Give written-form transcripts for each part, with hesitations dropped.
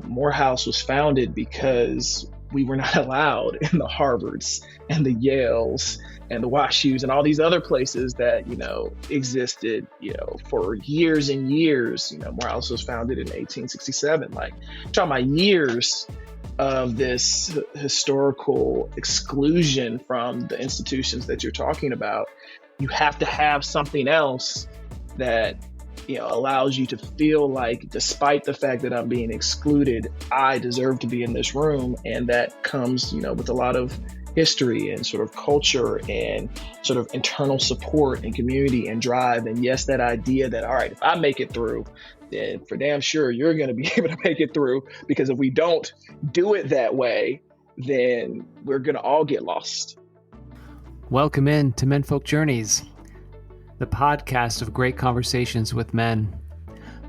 Morehouse was founded because we were not allowed in the Harvards and the Yales and the WashUs and all these other places that, existed, for years and years. Morehouse was founded in 1867. Like, talking about years of this historical exclusion from the institutions that you're talking about. You have to have something else that allows you to feel like, despite the fact that I'm being excluded, I deserve to be in this room. And that comes, with a lot of history and sort of culture and sort of internal support and community and drive. And yes, that idea that, all right, if I make it through, then for damn sure you're going to be able to make it through, because if we don't do it that way, then we're going to all get lost. Welcome in to Menfolk Journeys, the podcast of great conversations with men.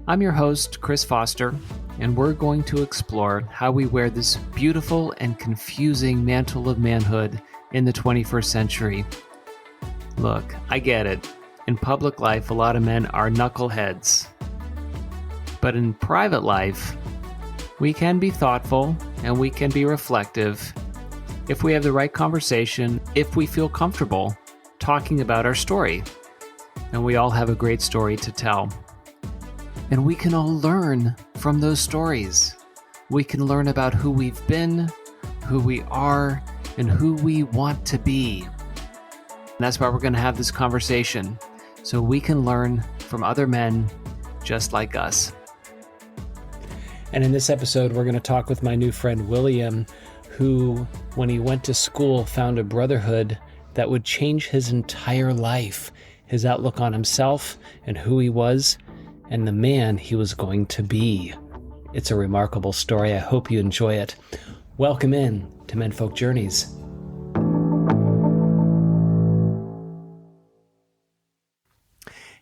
I'm your host, Chris Foster, and we're going to explore how we wear this beautiful and confusing mantle of manhood in the 21st century. Look, I get it. In public life, a lot of men are knuckleheads. But in private life, we can be thoughtful and we can be reflective if we have the right conversation, if we feel comfortable talking about our story. And we all have a great story to tell. And we can all learn from those stories. We can learn about who we've been, who we are, and who we want to be. And that's why we're going to have this conversation, so we can learn from other men just like us. And in this episode, we're going to talk with my new friend William, who, when he went to school, found a brotherhood that would change his entire life, his outlook on himself and who he was, and the man he was going to be. It's a remarkable story. I hope you enjoy it. Welcome in to Menfolk Journeys.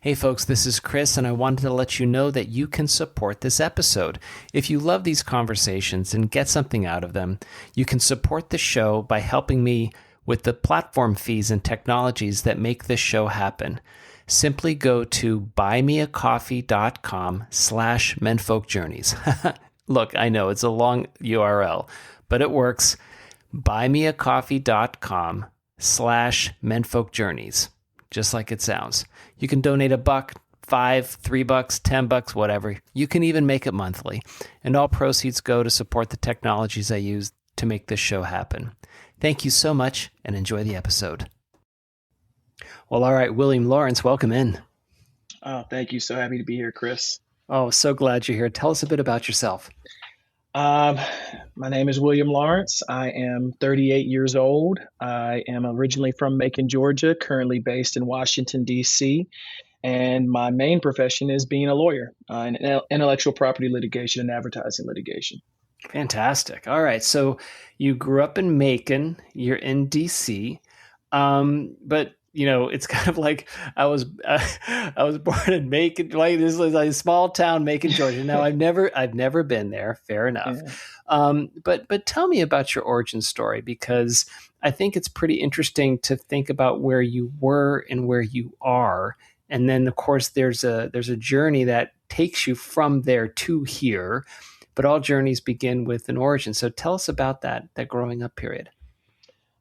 Hey folks, this is Chris, and I wanted to let you know that you can support this episode. If you love these conversations and get something out of them, you can support the show by helping me with the platform fees and technologies that make this show happen. Simply go to buymeacoffee.com/menfolkjourneys. Look, I know it's a long URL, but it works. buymeacoffee.com/menfolkjourneys. Just like it sounds. You can donate $1, $5, $3, $10, whatever. You can even make it monthly. And all proceeds go to support the technologies I use to make this show happen. Thank you so much, and enjoy the episode. Well, all right, William Lawrence, welcome in. Oh, thank you. So happy to be here, Chris. Oh, so glad you're here. Tell us a bit about yourself. My name is William Lawrence. I am 38 years old. I am originally from Macon, Georgia, currently based in Washington, D.C., and my main profession is being a lawyer in intellectual property litigation and advertising litigation. Fantastic. All right. So you grew up in Macon, you're in D.C., but it's kind of like I was born in Macon, like this is like a small town, Macon, Georgia. Now I've never been there. Fair enough. Yeah. But tell me about your origin story, because I think it's pretty interesting to think about where you were and where you are, and then of course there's a journey that takes you from there to here. But all journeys begin with an origin. So tell us about that growing up period.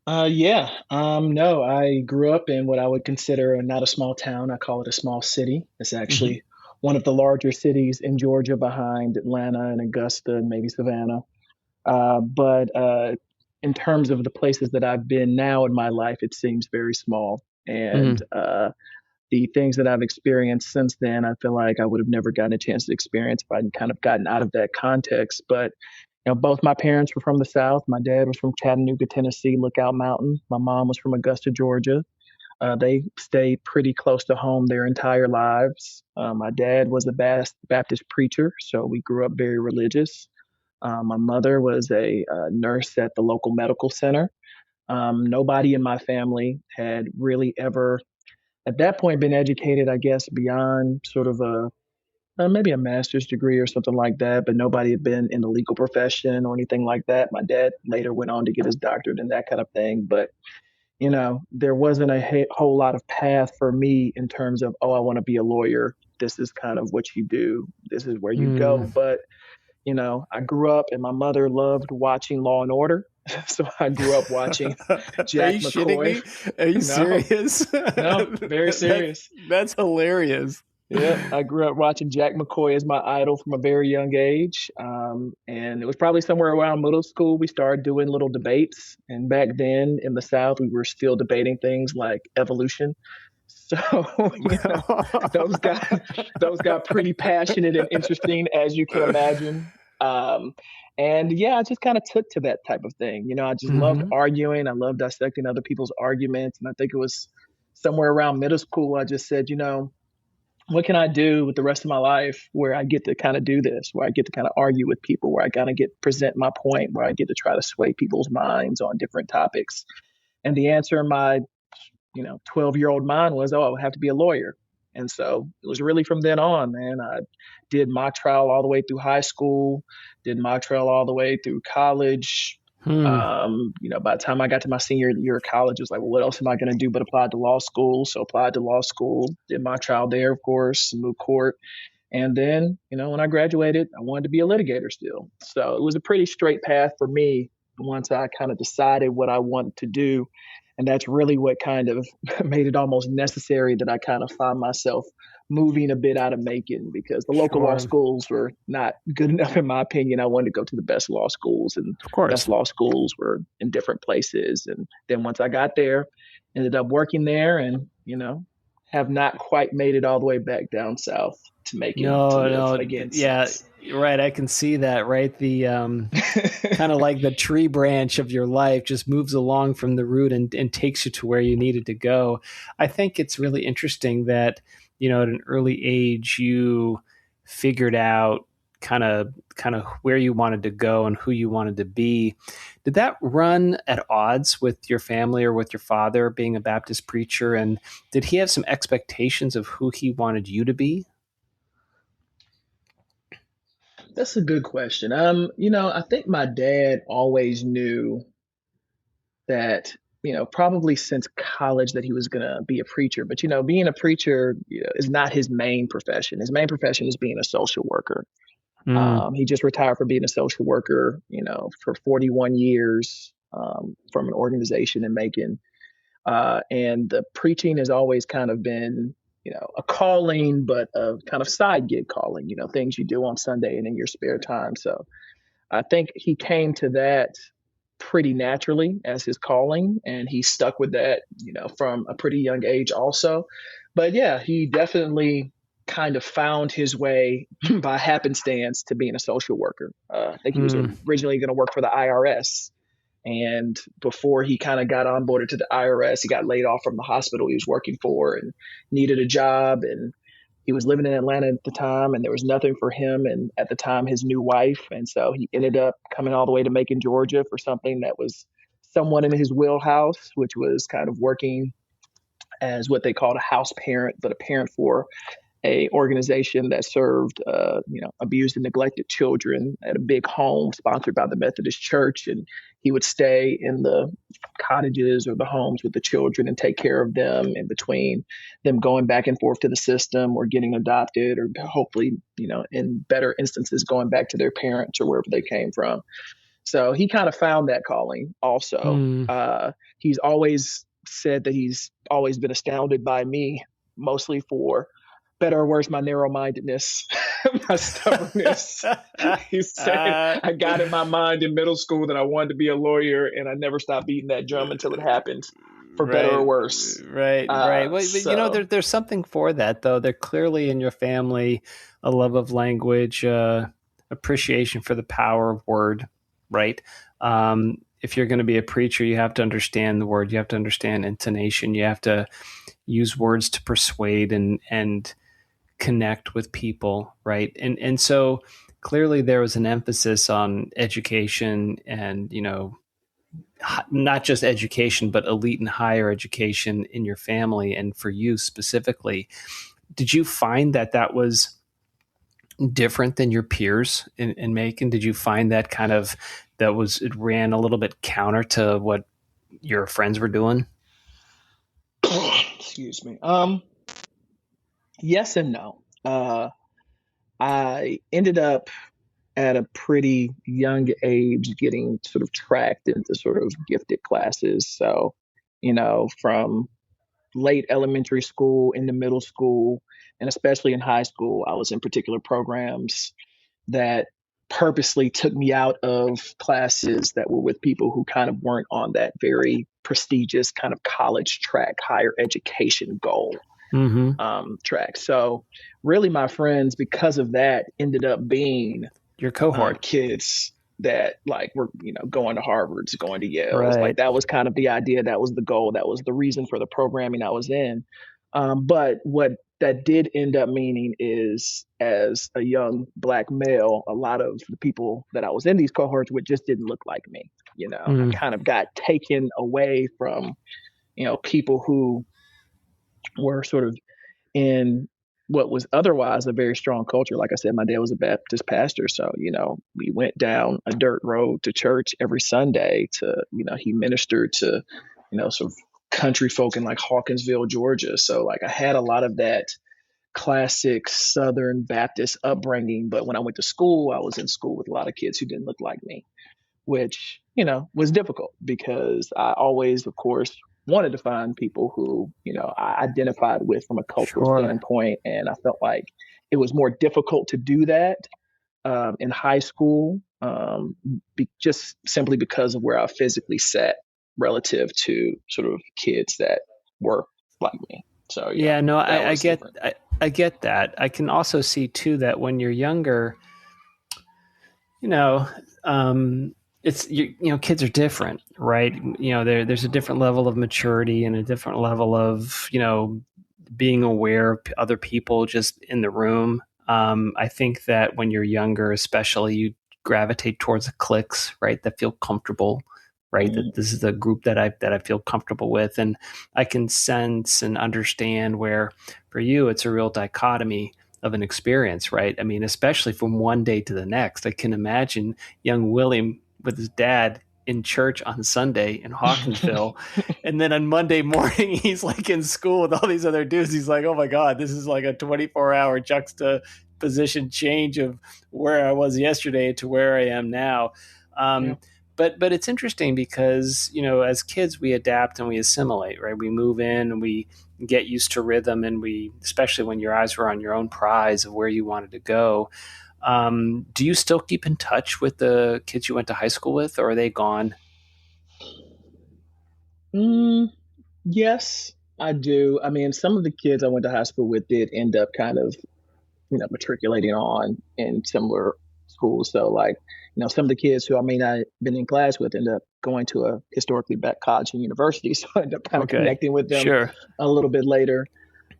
No, I grew up in what I would consider not a small town. I call it a small city. It's actually one of the larger cities in Georgia behind Atlanta and Augusta and maybe Savannah. But in terms of the places that I've been now in my life, it seems very small. And the things that I've experienced since then, I feel like I would have never gotten a chance to experience if I'd kind of gotten out of that context. But both my parents were from the South. My dad was from Chattanooga, Tennessee, Lookout Mountain. My mom was from Augusta, Georgia. They stayed pretty close to home their entire lives. My dad was a Baptist preacher, so we grew up very religious. My mother was a nurse at the local medical center. Nobody in my family had really ever, at that point, been educated, I guess, beyond sort of maybe a master's degree or something like that, but nobody had been in the legal profession or anything like that. My dad later went on to get his doctorate and that kind of thing. But, there wasn't a whole lot of path for me in terms of, I want to be a lawyer. This is kind of what you do. This is where you go. But, I grew up and my mother loved watching Law and Order. So I grew up watching Are you Jack shitting McCoy. me? Are you No, serious? no, very serious. That's hilarious. Yep, I grew up watching Jack McCoy as my idol from a very young age. And it was probably somewhere around middle school we started doing little debates. And back then in the South, we were still debating things like evolution. So, those got those got pretty passionate and interesting, as you can imagine. Um, and yeah, I just kind of took to that type of thing. I just loved Hmm. arguing. I loved dissecting other people's arguments. And I think it was somewhere around middle school, I just said, what can I do with the rest of my life where I get to kind of do this, where I get to kind of argue with people, where I kind of get present my point, where I get to try to sway people's minds on different topics. And the answer in my 12-year-old mind was, oh, I would have to be a lawyer. And so it was really from then on, man. I did mock trial all the way through high school, did mock trial all the way through college. Hmm. By the time I got to my senior year of college, it was like, well, what else am I going to do but apply to law school? So applied to law school, did my trial there, of course, moot court. And then, when I graduated, I wanted to be a litigator still. So it was a pretty straight path for me once I kind of decided what I wanted to do. And that's really what kind of made it almost necessary that I kind of find myself moving a bit out of Macon because the local law Sure. schools were not good enough, in my opinion. I wanted to go to the best law schools, and Of best course. law schools were in different places. And then once I got there, ended up working there and, have not quite made it all the way back down south to Macon to No, live no, again yeah, since. right. I can see that, right? The kind of like the tree branch of your life just moves along from the root and takes you to where you needed to go. I think it's really interesting that, at an early age, you figured out kind of where you wanted to go and who you wanted to be. Did that run at odds with your family or with your father being a Baptist preacher? And did he have some expectations of who he wanted you to be? That's a good question. I think my dad always knew that, probably since college that he was going to be a preacher. But, being a preacher, is not his main profession. His main profession is being a social worker. Mm. He just retired from being a social worker, for 41 years from an organization in Macon. And the preaching has always kind of been, a calling, but a kind of side gig calling, things you do on Sunday and in your spare time. So I think he came to that pretty naturally as his calling, and he stuck with that, from a pretty young age also. But yeah, he definitely kind of found his way by happenstance to being a social worker. I think he was Mm. originally going to work for the IRS. And before he kind of got onboarded to the IRS, he got laid off from the hospital he was working for and needed a job. And he was living in Atlanta at the time, and there was nothing for him and at the time his new wife. And so he ended up coming all the way to Macon, Georgia for something that was somewhat in his wheelhouse, which was kind of working as what they called a house parent, but a parent for a organization that served abused and neglected children at a big home sponsored by the Methodist Church. And he would stay in the cottages or the homes with the children and take care of them in between them going back and forth to the system or getting adopted, or hopefully, in better instances, going back to their parents or wherever they came from. So he kind of found that calling also. Mm. He's always said that he's always been astounded by me, mostly for better or worse, my narrow mindedness, my stubbornness. He said I got in my mind in middle school that I wanted to be a lawyer, and I never stopped beating that drum until it happened, for better or Right, worse. right. Well, but, So there's something for that, though. There clearly in your family a love of language, appreciation for the power of word, right? If you're going to be a preacher, you have to understand the word. You have to understand intonation. You have to use words to persuade and connect with people, right? And so clearly there was an emphasis on education and not just education, but elite and higher education in your family and for you specifically. Did you find that was different than your peers in Macon? Did you find that it ran a little bit counter to what your friends were doing? excuse me. Yes and no. I ended up at a pretty young age getting sort of tracked into sort of gifted classes. So, from late elementary school into middle school, and especially in high school, I was in particular programs that purposely took me out of classes that were with people who kind of weren't on that very prestigious kind of college track, higher education goal Mm-hmm. track. So, really, my friends, because of that, ended up being Your cohort. kids that like were going to Harvard's, going to Yale's. Like Right. that was kind of the idea, that was the goal, that was the reason for the programming I was in. But what that did end up meaning is, as a young Black male, a lot of the people that I was in these cohorts with just didn't look like me. I Mm. kind of got taken away from people who were sort of in what was otherwise a very strong culture. Like I said, my dad was a Baptist pastor. So, we went down a dirt road to church every Sunday he ministered to, sort of country folk in like Hawkinsville, Georgia. So like I had a lot of that classic Southern Baptist upbringing. But when I went to school, I was in school with a lot of kids who didn't look like me, which, was difficult because I always, of course, wanted to find people who, I identified with from a cultural Sure. standpoint. And I felt like it was more difficult to do that in high school, just simply because of where I physically sat relative to sort of kids that were like me. So, Yeah, no, that I was get different. I get that. I can also see too that when you're younger, you know, it's kids are different, right? There's a different level of maturity and a different level of being aware of other people just in the room. I think that when you're younger, especially, you gravitate towards the cliques, right? That feel comfortable, right? Mm-hmm. That this is the group that I feel comfortable with, and I can sense and understand where for you it's a real dichotomy of an experience, right? I mean, especially from one day to the next. I can imagine young William with his dad in church on Sunday in Hawkinsville. And then on Monday morning, he's like in school with all these other dudes. He's like, oh my God, this is like a 24-hour juxtaposition change of where I was yesterday to where I am now. Yeah. Um, but it's interesting because, as kids, we adapt and we assimilate, right? We move in and we get used to rhythm, and especially when your eyes were on your own prize of where you wanted to go. Do you still keep in touch with the kids you went to high school with, or are they gone? Mm, yes, I do. I mean, some of the kids I went to high school with did end up kind of, matriculating on in similar schools. So, like, some of the kids who I may not have been in class with end up going to a historically black college and university. So I end up kind of Okay, connecting with them sure. a little bit later.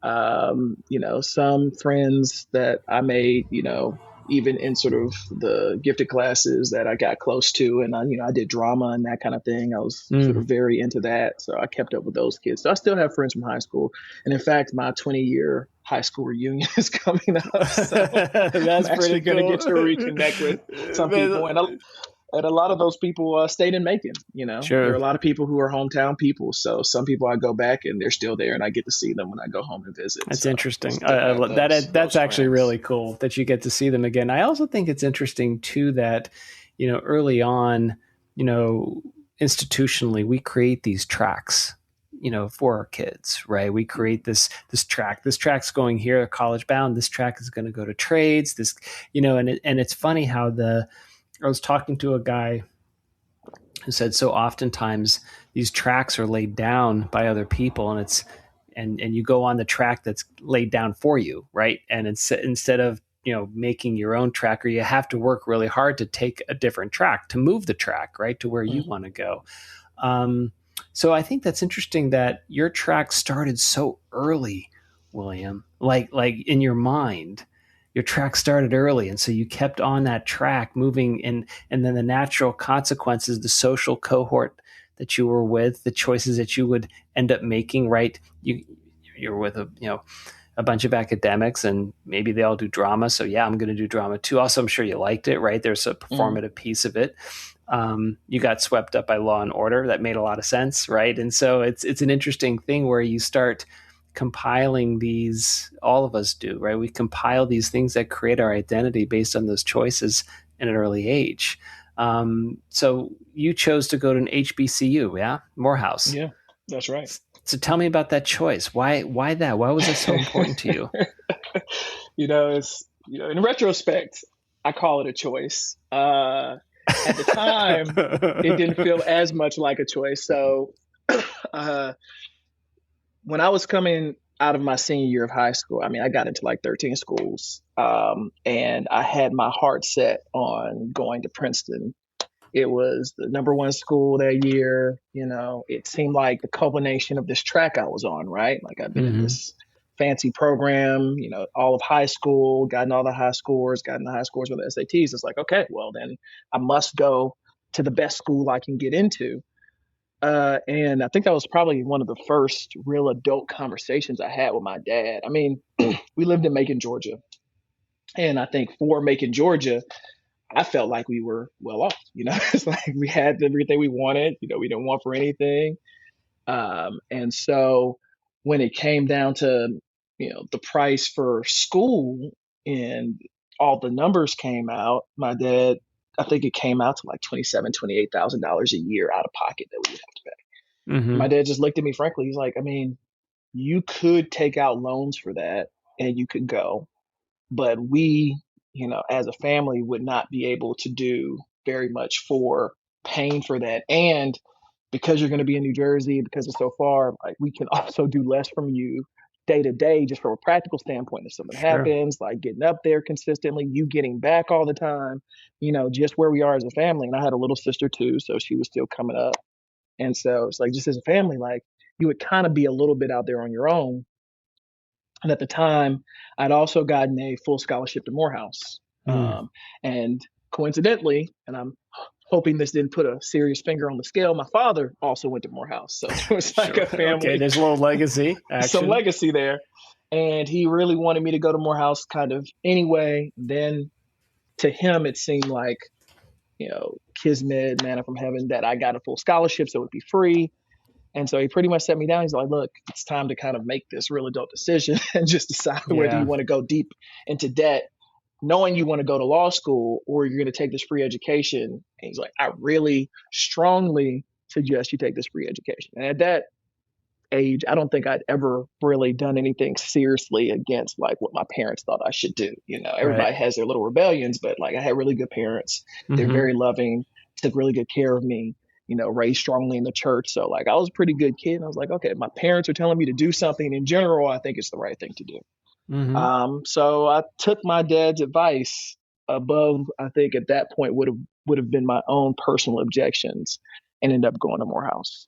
Some friends that I made, even in sort of the gifted classes that I got close to, and I did drama and that kind of thing. I was sort of Mm. very into that, so I kept up with those kids. So I still have friends from high school, and in fact, my 20-year high school reunion is coming up. So I'm That's actually pretty going to cool. get to reconnect with some people, and a lot of those people stayed in Macon. There are Sure. a lot of people who are hometown people. So some people I go back and they're still there, and I get to see them when I go home and visit. That's So I interesting. still have That's those actually friends. really cool that you get to see them again. I also think it's interesting too that early on, you know institutionally we create these tracks for our kids, right? We create this track. This track's going here, college bound. This track is going to go to trades. This, and it's funny how I was talking to a guy who said so oftentimes these tracks are laid down by other people, and and you go on the track that's laid down for you, right? And it's instead of making your own track, or you have to work really hard to take a different track to move the track right to where you Mhm. want to go. um, so I think that's interesting that your track started so early, William. Like in your mind, your track started early, and so you kept on that track, moving, and then the natural consequences, the social cohort that you were with, the choices that you would end up making. Right, you're with a bunch of academics, and maybe they all do drama. So yeah, I'm going to do drama too. Also, I'm sure you liked it, right? There's a Mhm. performative piece of it. You got swept up by Law and Order. That made a lot of sense, right? And so it's an interesting thing where you start compiling these. All of us do, right? We compile these things that create our identity based on those choices at an early age. So you chose to go to an HBCU, yeah, Morehouse. Yeah, that's right. So tell me about that choice. Why that? Why was that so important to you? It's in retrospect, I call it a choice. At the time, it didn't feel as much like a choice. So uh, when I was coming out of my senior year of high school, I mean, I got into like 13 schools, and I had my heart set on going to Princeton. It was the number one school that year. It seemed like the culmination of this track I was on, right? Like I've been in Mm-hmm. this fancy program, all of high school, gotten all the high scores, gotten the high scores with the SATs. It's like, okay, well, then I must go to the best school I can get into. And I think that was probably one of the first real adult conversations I had with my dad. I mean, we lived in Macon, Georgia. And I think for Macon, Georgia, I felt like we were well off. It's like we had everything we wanted. We didn't want for anything. And so when it came down to, the price for school and all the numbers came out, my dad, I think it came out to like $27,000, $28,000 a year out of pocket that we would have to pay. And my Mm-hmm. dad just looked at me frankly. He's like, I mean, you could take out loans for that and you could go, but we, as a family would not be able to do very much for paying for that. And because you're going to be in New Jersey, because it's so far, like we can also do less from you day to day, just from a practical standpoint. If something Sure. happens, like getting up there consistently, you getting back all the time, just where we are as a family. And I had a little sister too, so she was still coming up. And so it's like, just as a family, like you would kind of be a little bit out there on your own. And at the time, I'd also gotten a full scholarship to Morehouse. Mm. And coincidentally, and I'm hoping this didn't put a serious finger on the scale, my father also went to Morehouse. So it was like Sure. a Okay. family, There's a little legacy some action. legacy there. And he really wanted me to go to Morehouse kind of anyway. Then to him, it seemed like, kismet, manna from heaven, that I got a full scholarship, so it would be free. And so he pretty much set me down. He's like, look, it's time to kind of make this real adult decision and just decide whether you Yeah. want to go deep into debt, knowing you want to go to law school, or you're going to take this free education. And he's like, I really strongly suggest you take this free education. And at that age, I don't think I'd ever really done anything seriously against like what my parents thought I should do. Right. Everybody has their little rebellions, but like I had really good parents. They're Mm-hmm. very loving, took really good care of me, raised strongly in the church. So like I was a pretty good kid. And I was like, okay, my parents are telling me to do something in general, I think it's the right thing to do. Mm-hmm. So I took my dad's advice above, I think at that point would have been my own personal objections, and ended up going to Morehouse,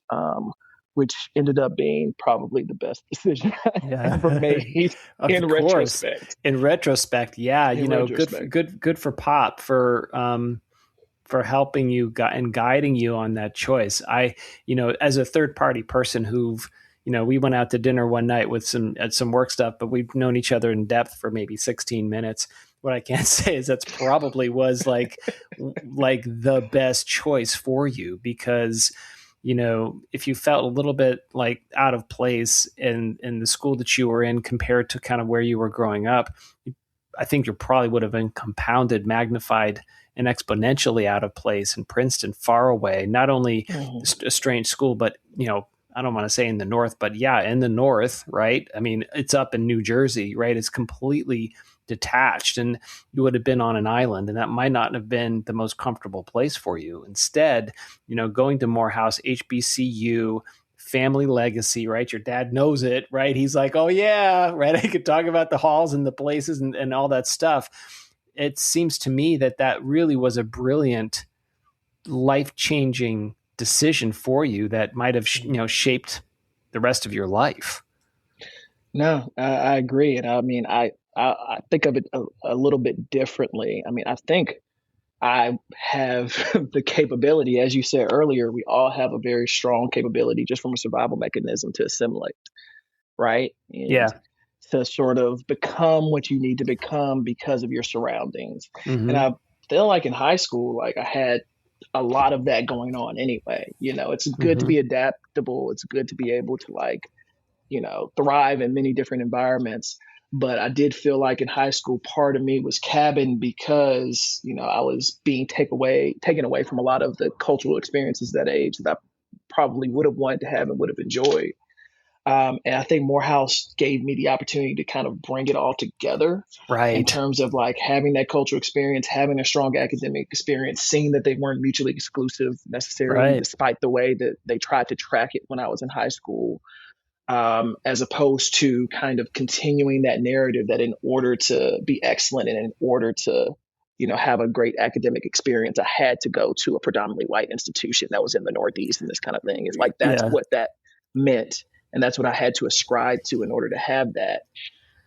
which ended up being probably the best decision I Yeah. ever made Of in course. retrospect. In retrospect, yeah, In retrospect. good for Pop for helping you and guiding you on that choice. As a third party person we went out to dinner one night with some work stuff, but we've known each other in depth for maybe 16 minutes. What I can't say is that's probably was like the best choice for you, because if you felt a little bit like out of place in the school that you were in compared to kind of where you were growing up, I think you probably would have been compounded, magnified, and exponentially out of place in Princeton, far away, not only Mhm. a strange school, but, I don't want to say in the North, but yeah, in the North, right? I mean, it's up in New Jersey, right? It's completely detached, and you would have been on an island, and that might not have been the most comfortable place for you. Instead, going to Morehouse, HBCU, family legacy, right? Your dad knows it, right? He's like, oh yeah, right? I could talk about the halls and the places and all that stuff. It seems to me that really was a brilliant, life-changing decision for you that might have shaped the rest of your life. No, I agree. And I mean, I think of it a little bit differently. I mean, I think I have the capability, as you said earlier, we all have a very strong capability just from a survival mechanism to assimilate, right? And Yeah. to sort of become what you need to become because of your surroundings. And Mm-hmm. I feel like in high school, like I had a lot of that going on anyway. It's good to Mm-hmm. be adaptable. It's good to be able to like, thrive in many different environments. But I did feel like in high school, part of me was cabined because, I was being taken away from a lot of the cultural experiences at that age that I probably would have wanted to have and would have enjoyed. And I think Morehouse gave me the opportunity to kind of bring it all together in Right. terms of like having that cultural experience, having a strong academic experience, seeing that they weren't mutually exclusive necessarily, Right. despite the way that they tried to track it when I was in high school, as opposed to kind of continuing that narrative that in order to be excellent and in order to, have a great academic experience, I had to go to a predominantly white institution that was in the Northeast and this kind of thing. It's like that's Yeah. what that meant. And that's what I had to ascribe to in order to have that.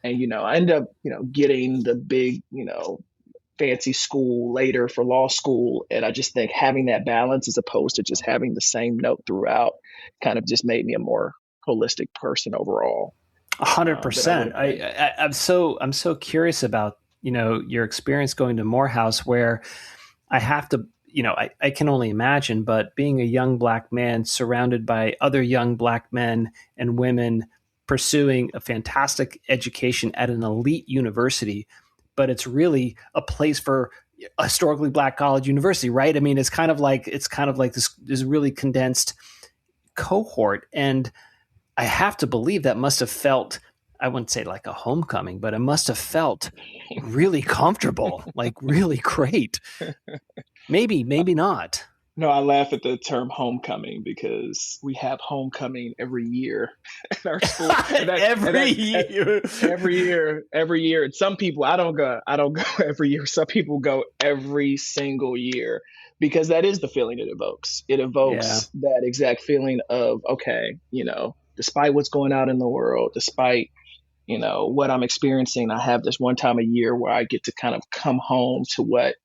And, I ended up, getting the big, fancy school later for law school. And I just think having that balance as opposed to just having the same note throughout kind of just made me a more holistic person overall than I would 100%. have been. I'm so curious about, your experience going to Morehouse, where I have to, I can only imagine, but being a young Black man surrounded by other young Black men and women pursuing a fantastic education at an elite university, but it's really a place for a historically Black college university, right? I mean, it's kind of like this really condensed cohort. And I have to believe that must have felt, I wouldn't say like a homecoming, but it must have felt really comfortable, like really great. Maybe, maybe not. No, I laugh at the term homecoming because we have homecoming every year at our school, Every and year. every year. And some people, I don't go every year. Some people go every single year because that is the feeling it evokes. It Yeah. evokes that exact feeling of okay, despite what's going on in the world, despite what I'm experiencing, I have this one time a year where I get to kind of come home to what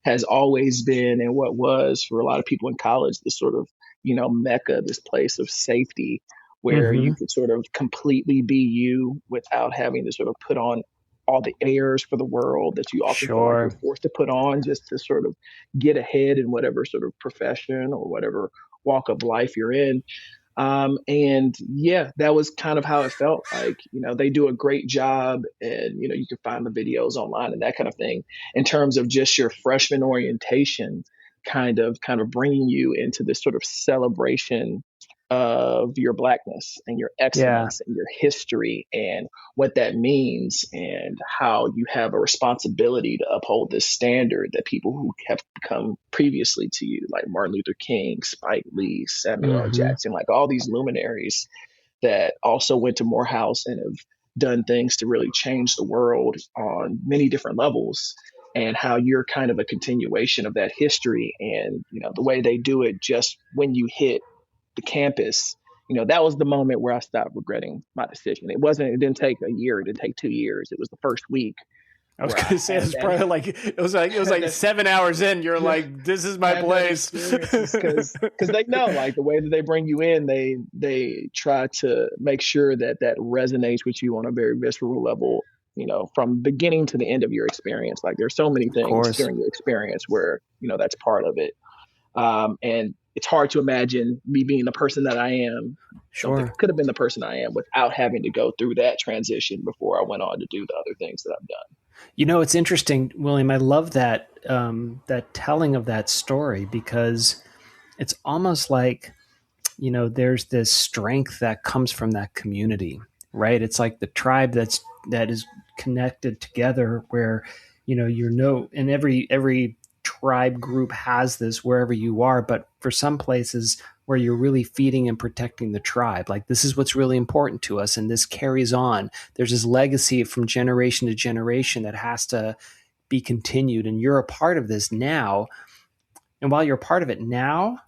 has always been and what was for a lot of people in college this sort of mecca, this place of safety where Mm-hmm. you could sort of completely be you without having to sort of put on all the airs for the world that you often feel like you're Sure. forced to put on just to sort of get ahead in whatever sort of profession or whatever walk of life you're in. And yeah, that was kind of how it felt like, they do a great job and, you can find the videos online and that kind of thing in terms of just your freshman orientation, kind of bringing you into this sort of celebration of your blackness and your Yeah. excellence and your history and what that means and how you have a responsibility to uphold this standard that people who have come previously to you, like Martin Luther King, Spike Lee, Samuel L. Mm-hmm. Jackson, like all these luminaries that also went to Morehouse and have done things to really change the world on many different levels, and how you're kind of a continuation of that history. And the way they do it, just when you hit the campus, that was the moment where I stopped regretting my decision. It didn't take a year, it didn't take 2 years. It was the first week I was where I gonna say had it's that probably like it was like that 7 hours in. You're like, this is my had that place. experience because they know like the way that they bring you in, they try to make sure that that resonates with you on a very visceral level, from beginning to the end of your experience. Like there's so many Of things course. during your experience where that's part of it. And it's hard to imagine me being the person that I am. I don't think I Sure. could have been the person I am without having to go through that transition before I went on to do the other things that I've done. It's interesting, William. I love that telling of that story, because it's almost like, there's this strength that comes from that community, right? It's like the tribe that is connected together, where, and every tribe group has this wherever you are, but for some places where you're really feeding and protecting the tribe, like this is what's really important to us, and this carries on. There's this legacy from generation to generation that has to be continued, and you're a part of this now. And while you're a part of it now,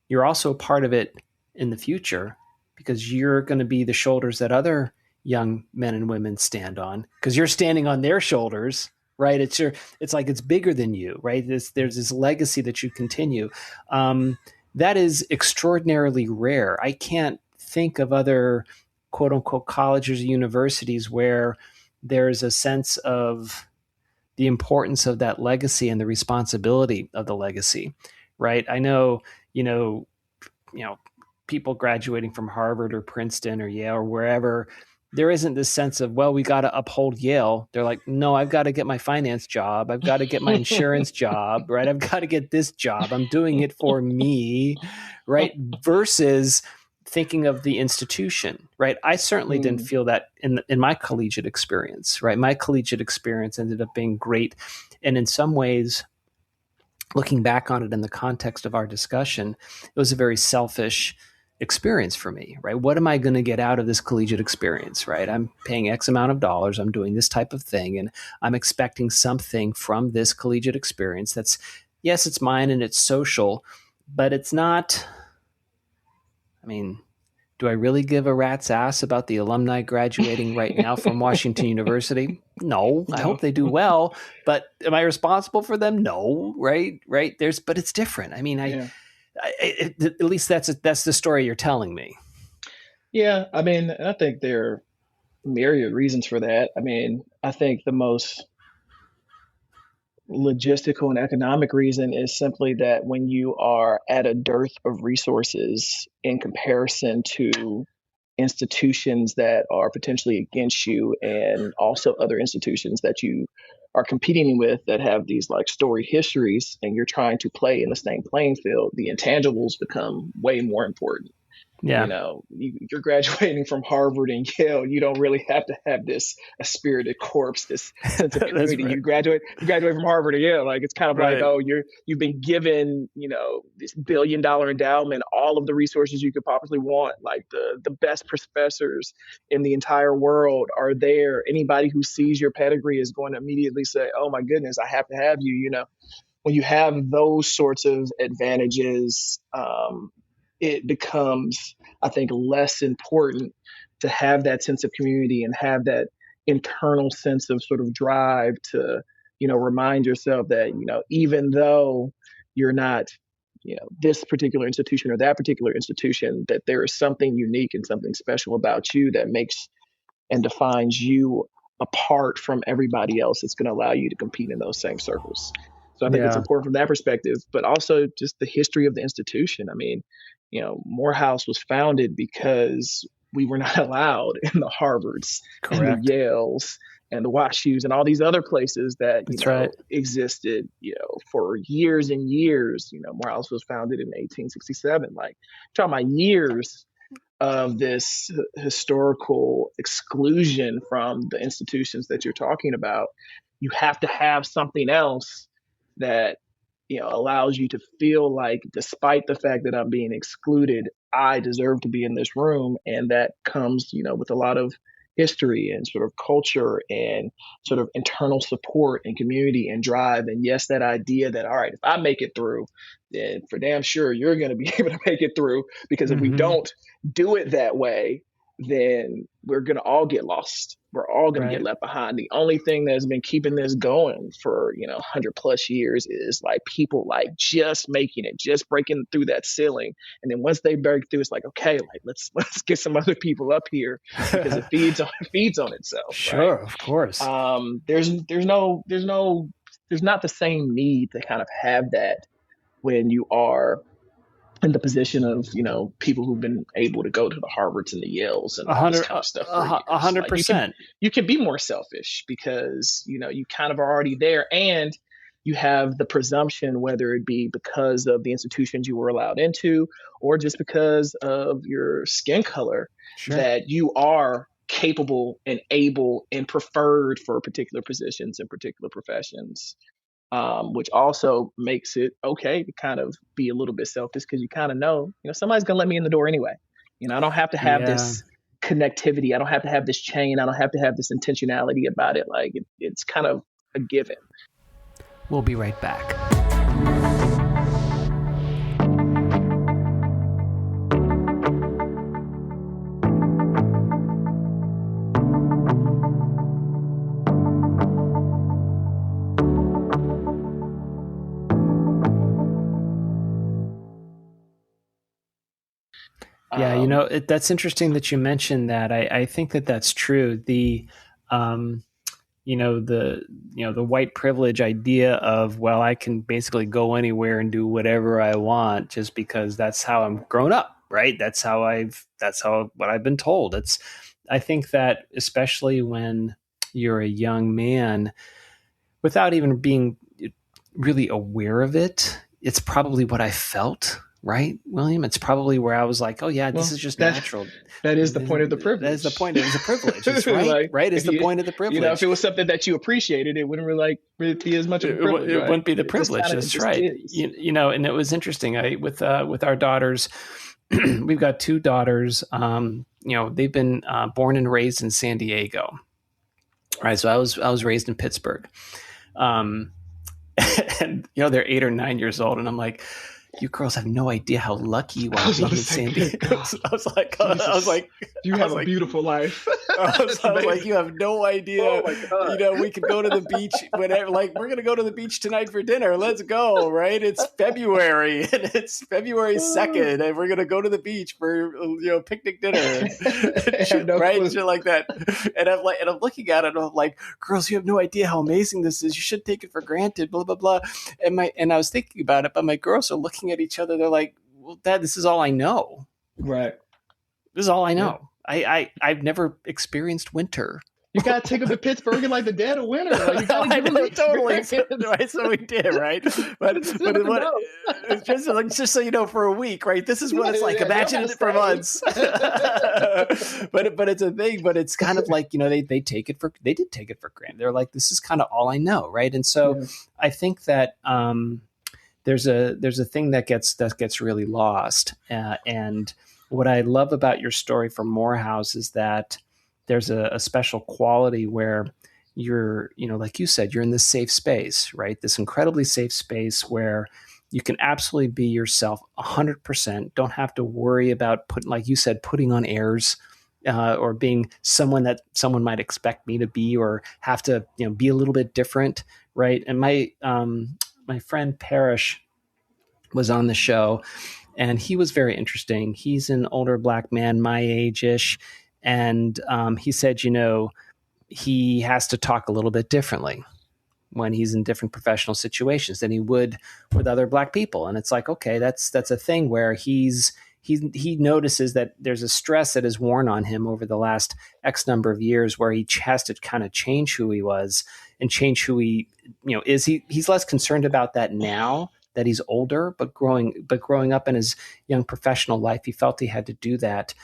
you're also a part of it in the future, because you're going to be the shoulders that other young men and women stand on, because you're standing on their shoulders, right? It's like it's bigger than you, right? There's this legacy that you continue. That is extraordinarily rare. I can't think of other quote unquote colleges or universities where there's a sense of the importance of that legacy and the responsibility of the legacy, right? I know, you know, you know, people graduating from Harvard or Princeton or Yale or wherever, there isn't this sense of, well, we got to uphold Yale. They're like, no, I've got to get my finance job. I've got to get my insurance job, right? I've got to get this job. I'm doing it for me, right? Versus thinking of the institution, right? I certainly didn't feel that in my collegiate experience, right? My collegiate experience ended up being great. And in some ways, looking back on it in the context of our discussion, it was a very selfish experience for me, right? What am I going to get out of this collegiate experience, right? I'm paying X amount of dollars. I'm doing this type of thing, and I'm expecting something from this collegiate experience that's, yes, it's mine and it's social, but it's not, I mean, do I really give a rat's ass about the alumni graduating right now from Washington University? No, I hope they do well, but am I responsible for them? No, right? But it's different. I mean, at least that's the story you're telling me. Yeah, I mean, I think there are myriad reasons for that. I mean, I think the most logistical and economic reason is simply that when you are at a dearth of resources in comparison to institutions that are potentially against you, and also other institutions that you are competing with that have these like storied histories, and you're trying to play in the same playing field, the intangibles become way more important. Yeah. You're graduating from Harvard and Yale. You don't really have to have this a spirited corpse, this sense of community. Right. You graduate from Harvard and Yale. Like, it's kind of right. like, oh, you've been given, this $1 billion endowment, all of the resources you could possibly want. Like, the best professors in the entire world are there. Anybody who sees your pedigree is going to immediately say, oh my goodness, I have to have you. When you have those sorts of advantages, it becomes, I think, less important to have that sense of community and have that internal sense of sort of drive to, remind yourself that, even though you're not, this particular institution or that particular institution, that there is something unique and something special about you that makes and defines you apart from everybody else. It's going to allow you to compete in those same circles. So I think it's important from that perspective, but also just the history of the institution. I mean, Morehouse was founded because we were not allowed in the Harvards and the Yales and the WashUs and all these other places that existed, for years and years. Morehouse was founded in 1867. Like, talking about years of this historical exclusion from the institutions that you're talking about. You have to have something else that allows you to feel like, despite the fact that I'm being excluded, I deserve to be in this room. And that comes, with a lot of history and sort of culture and sort of internal support and community and drive. And yes, that idea that, all right, if I make it through, then for damn sure you're going to be able to make it through, because if we don't do it that way, then we're going to all get lost. We're all going to get left behind. The only thing that's been keeping this going for, 100 plus years is like people like just making it, just breaking through that ceiling. And then once they break through, it's like, okay, like let's get some other people up here, because it feeds on itself. Sure, right? Of course. There's not the same need to kind of have that when you are in the position of, people who've been able to go to the Harvards and the Yales and all this kind of stuff. 100%. You can be more selfish because, you kind of are already there, and you have the presumption, whether it be because of the institutions you were allowed into or just because of your skin color, that you are capable and able and preferred for particular positions and particular professions. Which also makes it okay to kind of be a little bit selfish, because you kind of know, somebody's going to let me in the door anyway. I don't have to have this connectivity. I don't have to have this chain. I don't have to have this intentionality about it. Like, it's kind of a given. We'll be right back. Yeah, that's interesting that you mentioned that. I think that that's true. The, the white privilege idea of, well, I can basically go anywhere and do whatever I want just because that's how I'm grown up, right? That's what I've been told. I think that especially when you're a young man, without even being really aware of it, it's probably what I felt, right, William? It's probably where I was like, oh yeah, this Well, is just that natural. that is the point of the That is the privilege. point. It was a privilege. It's right. Like Right is if the you point of the if it privilege. was something that you appreciated, it wouldn't really be as much of a privilege, It right? wouldn't be the It just privilege. kind of it That's just right. is. And it was interesting. With our daughters, we've got two daughters. They've been born and raised in San Diego. Right. So I was raised in Pittsburgh. Um, and they're 8 or 9 years old, and I'm like, you girls have no idea how lucky you I are was about being to in say, San good Diego. God, I was like, Jesus, you have a like, beautiful life. It's I was like, amazing. you have no idea. Oh my God. We could go to the beach whenever. Like, we're gonna go to the beach tonight for dinner. Let's go, right? It's February, and it's February 2nd, and we're gonna go to the beach for picnic dinner, I have no right? clue. Shit like that. And I'm looking at it, and I'm like, girls, you have no idea how amazing this is. You shouldn't take it for granted. Blah blah blah. And I was thinking about it, but my girls are looking at each other. They're like, well, Dad, this is all I know. Right. This is all I Yeah. know. I've never experienced winter. You gotta take them to Pittsburgh in like the dead of winter. Like you gotta I give them know, the totally. experience. Right, so we did, right? But Just but let it, them what know. it's just so you know, for a week, right? This is what it's like. Yeah, they don't Imagine gotta it for stay. months. But it's a thing. But it's kind of like they they did take it for granted. They're like, this is kind of all I know, right? And so Yeah. I think that there's a thing that gets really lost. And what I love about your story from Morehouse is that there's a special quality where you're, like you said, you're in this safe space, right? This incredibly safe space where you can absolutely be yourself 100%. Don't have to worry about like you said, putting on airs. Or being someone that someone might expect me to be, or have to, be a little bit different, right? And my friend Parrish was on the show, and he was very interesting. He's an older Black man, my age-ish, and he said, he has to talk a little bit differently when he's in different professional situations than he would with other Black people. And it's like, okay, that's a thing where he notices that there's a stress that is worn on him over the last X number of years, where he has to kind of change who he was and change who he, is. He's less concerned about that now that he's older, but growing up in his young professional life, he felt he had to do that.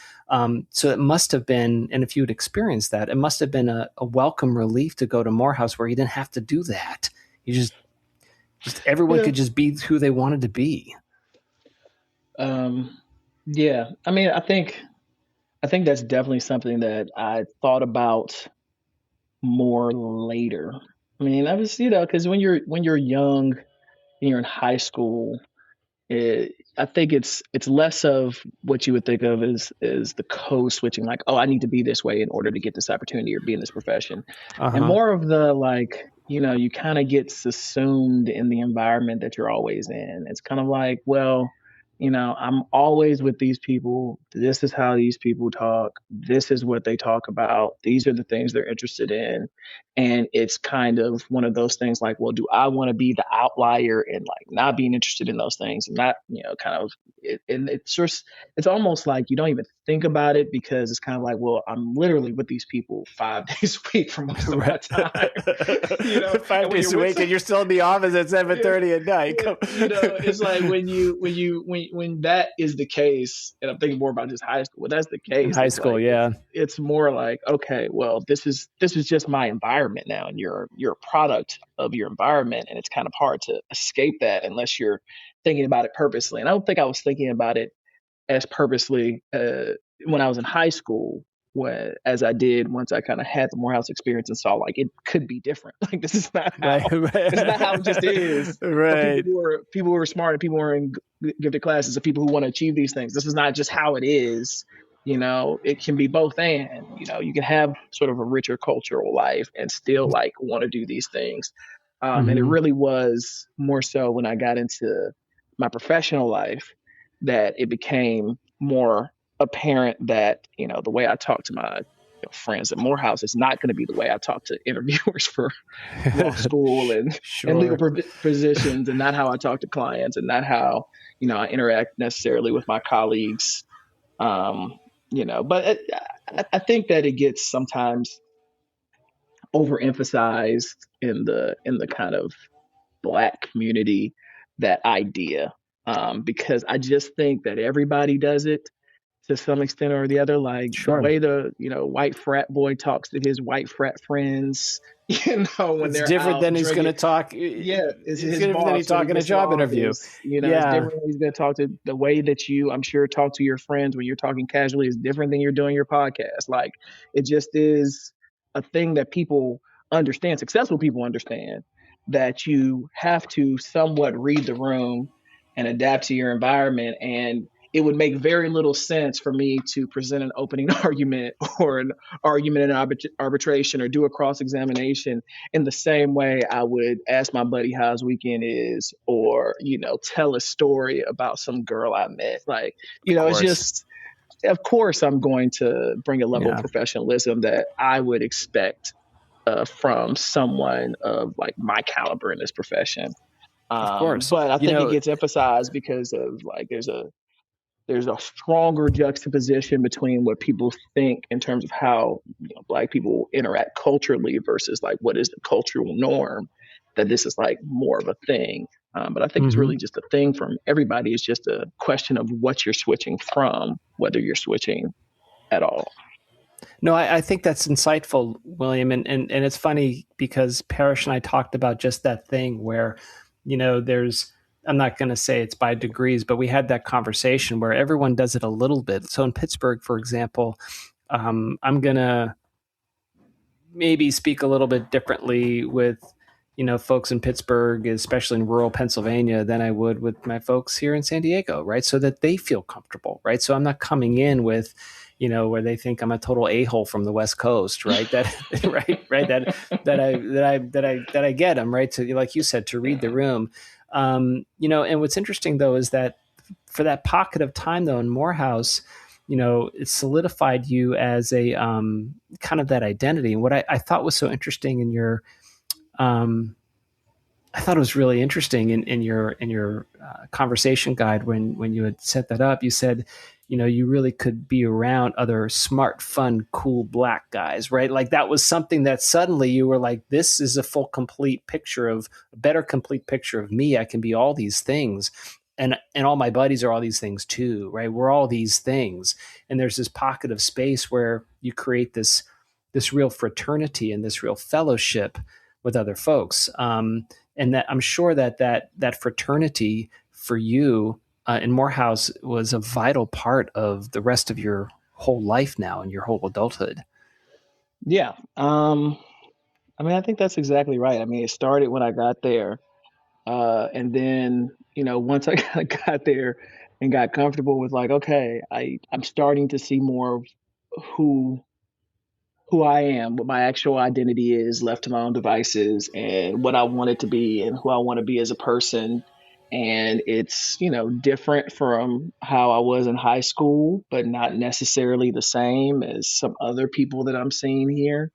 So it must have been, and if you had experienced that, it must have been a welcome relief to go to Morehouse, where you didn't have to do that. You just everyone Yeah. could just be who they wanted to be. Yeah. I mean, I think that's definitely something that I thought about more later. I mean, I was, because when you're young and you're in high school, I think it's less of what you would think of as the code switching, like, oh, I need to be this way in order to get this opportunity or be in this profession, and Uh-huh. more of the like, you kind of get subsumed in the environment that you're always in. It's kind of like, well, I'm always with these people. This is how these people talk. This is what they talk about. These are the things they're interested in. And it's kind of one of those things like, well, do I want to be the outlier and like not being interested in those things and not, kind of, and it's just, it's almost like you don't even think about it, because it's kind of like, well, I'm literally with these people 5 days a week for most of my Right. time. 5 And when days you're a with week, and you're still in the office at 7:30 at night. it's like when that is the case, and I'm thinking more about just high school. When that's the In case, high it's school, like yeah. it's more like, okay, well, this is just my environment now, and you're a product of your environment, and it's kind of hard to escape that unless you're thinking about it purposely. And I don't think I was thinking about it as purposely when I was in high school, as I did once I kind of had the Morehouse experience and saw like it could be different. Like Right. this is not how it just is. For Right. people who are smart and people who are in gifted classes and people who want to achieve these things, this is not just how it is. It can be both, and you can have sort of a richer cultural life and still like want to do these things. And it Mm-hmm. really was more so when I got into my professional life that it became more apparent that the way I talk to my friends at Morehouse is not going to be the way I talk to interviewers for law school and legal Sure. positions, and not how I talk to clients, and not how I interact necessarily with my colleagues. But I think that it gets sometimes overemphasized in the kind of Black community, that idea, because I just think that everybody does it to some extent or the other. Like the Sure. way the white frat boy talks to his white frat friends, when It's they're different out than he's going drinking. to talk. Yeah, is It's his different than he boss when he talk in a gets to the job interview. office. It's Yeah, different when he's going to talk to the way that you, I'm sure, talk to your friends when you're talking casually is different than you're doing your podcast. Like it just is a thing that people understand, successful people understand, that you have to somewhat read the room and adapt to your environment. And it would make very little sense for me to present an opening argument or an argument in arbitration or do a cross examination in the same way I would ask my buddy how his weekend is, or, tell a story about some girl I met. Like, of it's course. just, of course, I'm going to bring a level of Yeah, professionalism that I would expect from someone of like my caliber in this profession. of course. But I You think it know, gets emphasized because of like there's a stronger juxtaposition between what people think in terms of how Black people interact culturally versus like what is the cultural norm. That this is like more of a thing, but I think it's mhm. really just a thing from everybody. It's just a question of what you're switching from, whether you're switching at all. No, I think that's insightful, William. And it's funny because Parrish and I talked about just that thing where, there's, I'm not going to say it's by degrees, but we had that conversation where everyone does it a little bit. So in Pittsburgh, for example, I'm going to maybe speak a little bit differently with, folks in Pittsburgh, especially in rural Pennsylvania, than I would with my folks here in San Diego, right? So that they feel comfortable, right? So I'm not coming in with, where they think I'm a total a-hole from the West Coast, right? That, right. That I get them, right? To, like you said, to read the room. And what's interesting though is that for that pocket of time though in Morehouse, it solidified you as a kind of that identity. And what I thought was so interesting in your, I thought it was really interesting in your conversation guide when you had set that up. You said, you really could be around other smart, fun, cool Black guys, right? Like that was something that suddenly you were like, this is a complete picture of a better complete picture of me. I can be all these things. And all my buddies are all these things too, right? We're all these things. And there's this pocket of space where you create this real fraternity and this real fellowship with other folks. And that I'm sure that fraternity for you in Morehouse was a vital part of the rest of your whole life now and your whole adulthood. Yeah. I mean, I think that's exactly right. I mean, it started when I got there. And then, once I got there and got comfortable with like, okay, I'm starting to see more of who who I am, what my actual identity is, left to my own devices, and what I want it to be, and who I want to be as a person. And it's, different from how I was in high school, but not necessarily the same as some other people that I'm seeing here.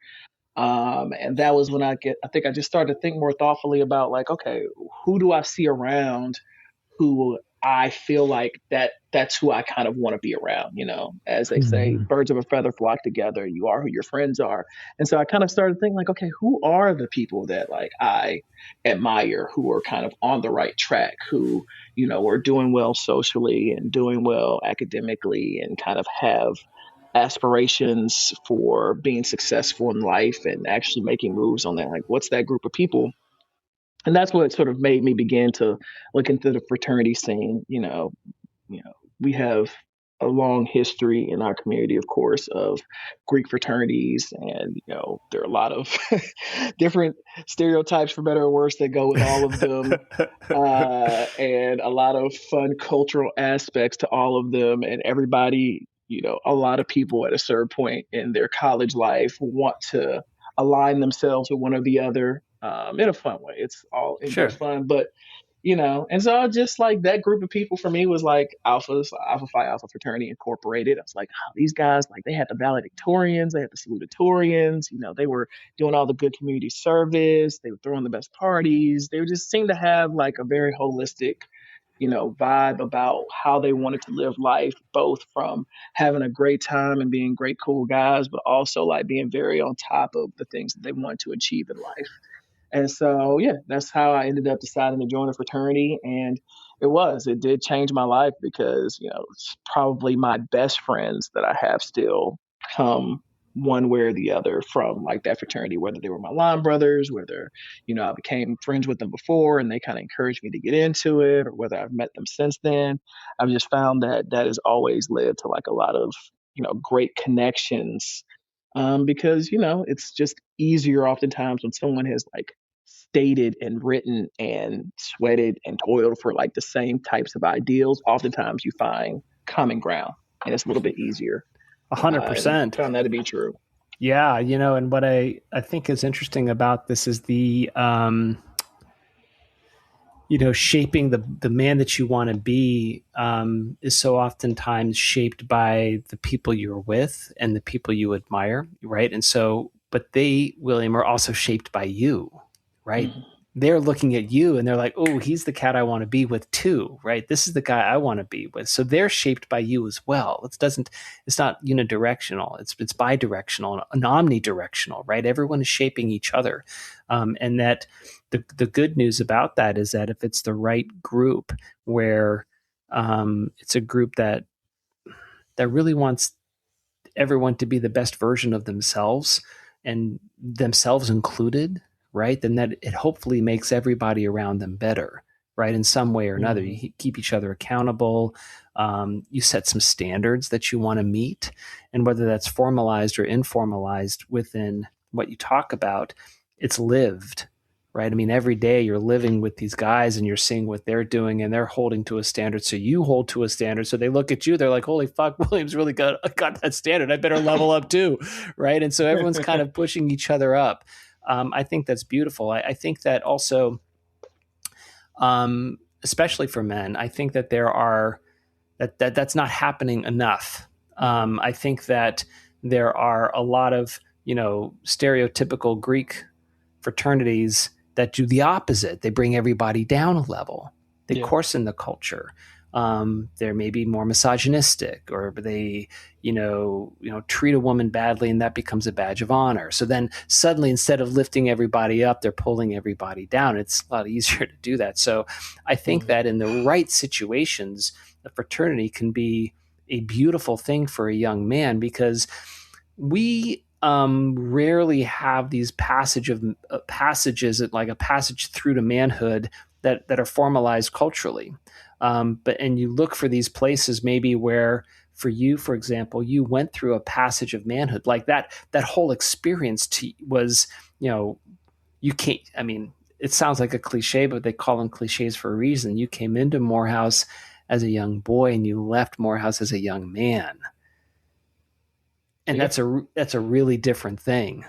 And that was when I think I just started to think more thoughtfully about like, okay, who do I see around who I feel like that's who I kind of want to be around, as they say, Mm-hmm. birds of a feather flock together. You are who your friends are. And so I kind of started thinking like, okay, who are the people that like I admire, who are kind of on the right track, who, are doing well socially and doing well academically and kind of have aspirations for being successful in life and actually making moves on that. Like, what's that group of people? And that's what sort of made me begin to look into the fraternity scene. We have a long history in our community, of course, of Greek fraternities, and there are a lot of different stereotypes, for better or worse, that go with all of them, and a lot of fun cultural aspects to all of them, and everybody. A lot of people at a certain point in their college life want to align themselves with one or the other, in a fun way. It's all in good Sure. fun, but and so I just like that group of people for me was like Alpha Phi Alpha Fraternity Incorporated. I was like, oh, these guys, like they had the valedictorians, they had the salutatorians, they were doing all the good community service, they were throwing the best parties. They just seemed to have like a very holistic vibe about how they wanted to live life, both from having a great time and being great, cool guys, but also like being very on top of the things that they want to achieve in life. And so, yeah, that's how I ended up deciding to join a fraternity. And it did change my life because, it's probably my best friends that I have still come one way or the other from like that fraternity, whether they were my line brothers, whether, I became friends with them before and they kind of encouraged me to get into it, or whether I've met them since then. I've just found that that has always led to like a lot of, great connections, because it's just easier oftentimes when someone has like stated and written and sweated and toiled for like the same types of ideals. Oftentimes you find common ground, and it's a little bit easier. And 100%. found that to be true. Yeah, and what I think is interesting about this is the shaping the man that you want to be is so oftentimes shaped by the people you're with and the people you admire, right? And so, but they, William, are also shaped by you, right? Mhm. They're looking at you and they're like, oh, he's the cat I want to be with too, right? This is the guy I want to be with. So they're shaped by you as well. It's not unidirectional. It's bidirectional and omnidirectional, right? Everyone is shaping each other. And that the good news about that is that if it's the right group where it's a group that really wants everyone to be the best version of themselves and themselves included, right? Then that it hopefully makes everybody around them better, right? In some way or another. Mhm. You keep each other accountable. You set some standards that you want to meet. And whether that's formalized or informalized within what you talk about, it's lived, right? I mean, every day you're living with these guys and you're seeing what they're doing and they're holding to a standard. So you hold to a standard. So they look at you, they're like, holy fuck, William's really got that standard. I better level up too. Right. And so everyone's kind of pushing each other up. I think that's beautiful. I think that also, especially for men, I think that that's not happening enough. I think that there are a lot of, stereotypical Greek fraternities that do the opposite. They bring everybody down a level. They Yeah. coarsen the culture. They're maybe more misogynistic, or they, treat a woman badly, and that becomes a badge of honor. So then suddenly, instead of lifting everybody up, they're pulling everybody down. It's a lot easier to do that. So I think Mhm. that in the right situations, the fraternity can be a beautiful thing for a young man, because we rarely have these passages, like a passage through to manhood that are formalized culturally. And you look for these places maybe where, for you, for example, you went through a passage of manhood, like that whole experience was, you can't. I mean, it sounds like a cliche, but they call them cliches for a reason. You came into Morehouse as a young boy and you left Morehouse as a young man, and Yeah. that's a really different thing.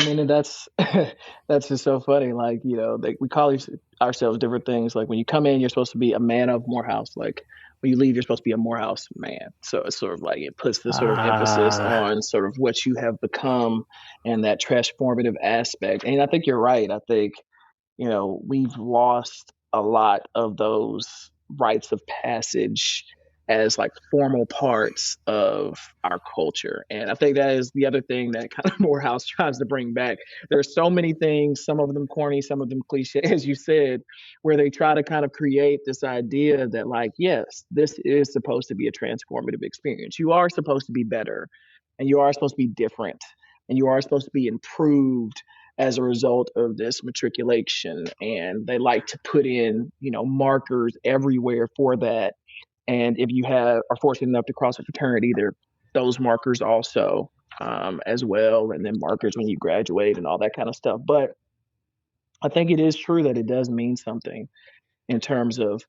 I mean, and that's that's just so funny. Like, we call ourselves different things. Like when you come in, you're supposed to be a man of Morehouse. Like when you leave, you're supposed to be a Morehouse man. So it's sort of like it puts the sort of emphasis Ah, on sort of what you have become and that transformative aspect. And I think you're right. I think we've lost a lot of those rites of passage as like formal parts of our culture. And I think that is the other thing that kind of Morehouse tries to bring back. There's so many things, some of them corny, some of them cliche, as you said, where they try to kind of create this idea that, like, yes, this is supposed to be a transformative experience. You are supposed to be better, and you are supposed to be different, and you are supposed to be improved as a result of this matriculation. And they like to put in, markers everywhere for that. And if you are fortunate enough to cross a fraternity, there those markers also, as well, and then markers when you graduate and all that kind of stuff. But I think it is true that it does mean something in terms of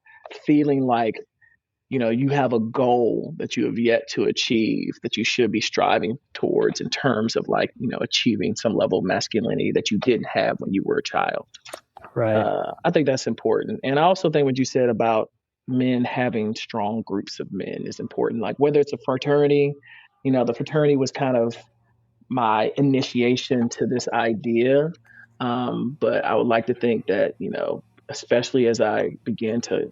feeling like you have a goal that you have yet to achieve that you should be striving towards in terms of like, achieving some level of masculinity that you didn't have when you were a child. right. I think that's important. And I also think what you said about men having strong groups of men is important. Like whether it's a fraternity, the fraternity was kind of my initiation to this idea. But I would like to think that, especially as I begin to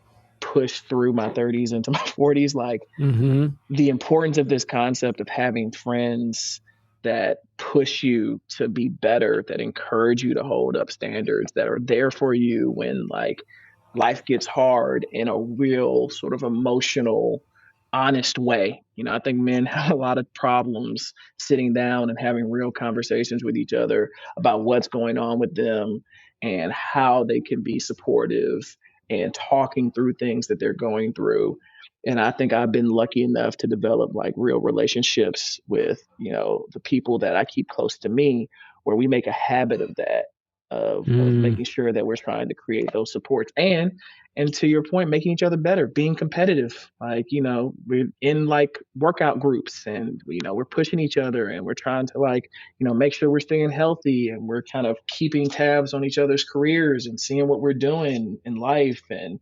push through my 30s into my 40s, like Mm-hmm. the importance of this concept of having friends that push you to be better, that encourage you to hold up standards, that are there for you when like life gets hard in a real sort of emotional, honest way. I think men have a lot of problems sitting down and having real conversations with each other about what's going on with them and how they can be supportive and talking through things that they're going through. And I think I've been lucky enough to develop like real relationships with, the people that I keep close to me, where we make a habit of that, of Mm, making sure that we're trying to create those supports, and to your point, making each other better, being competitive. Like, we're in like workout groups, and we're pushing each other, and we're trying to like, make sure we're staying healthy, and we're kind of keeping tabs on each other's careers and seeing what we're doing in life, and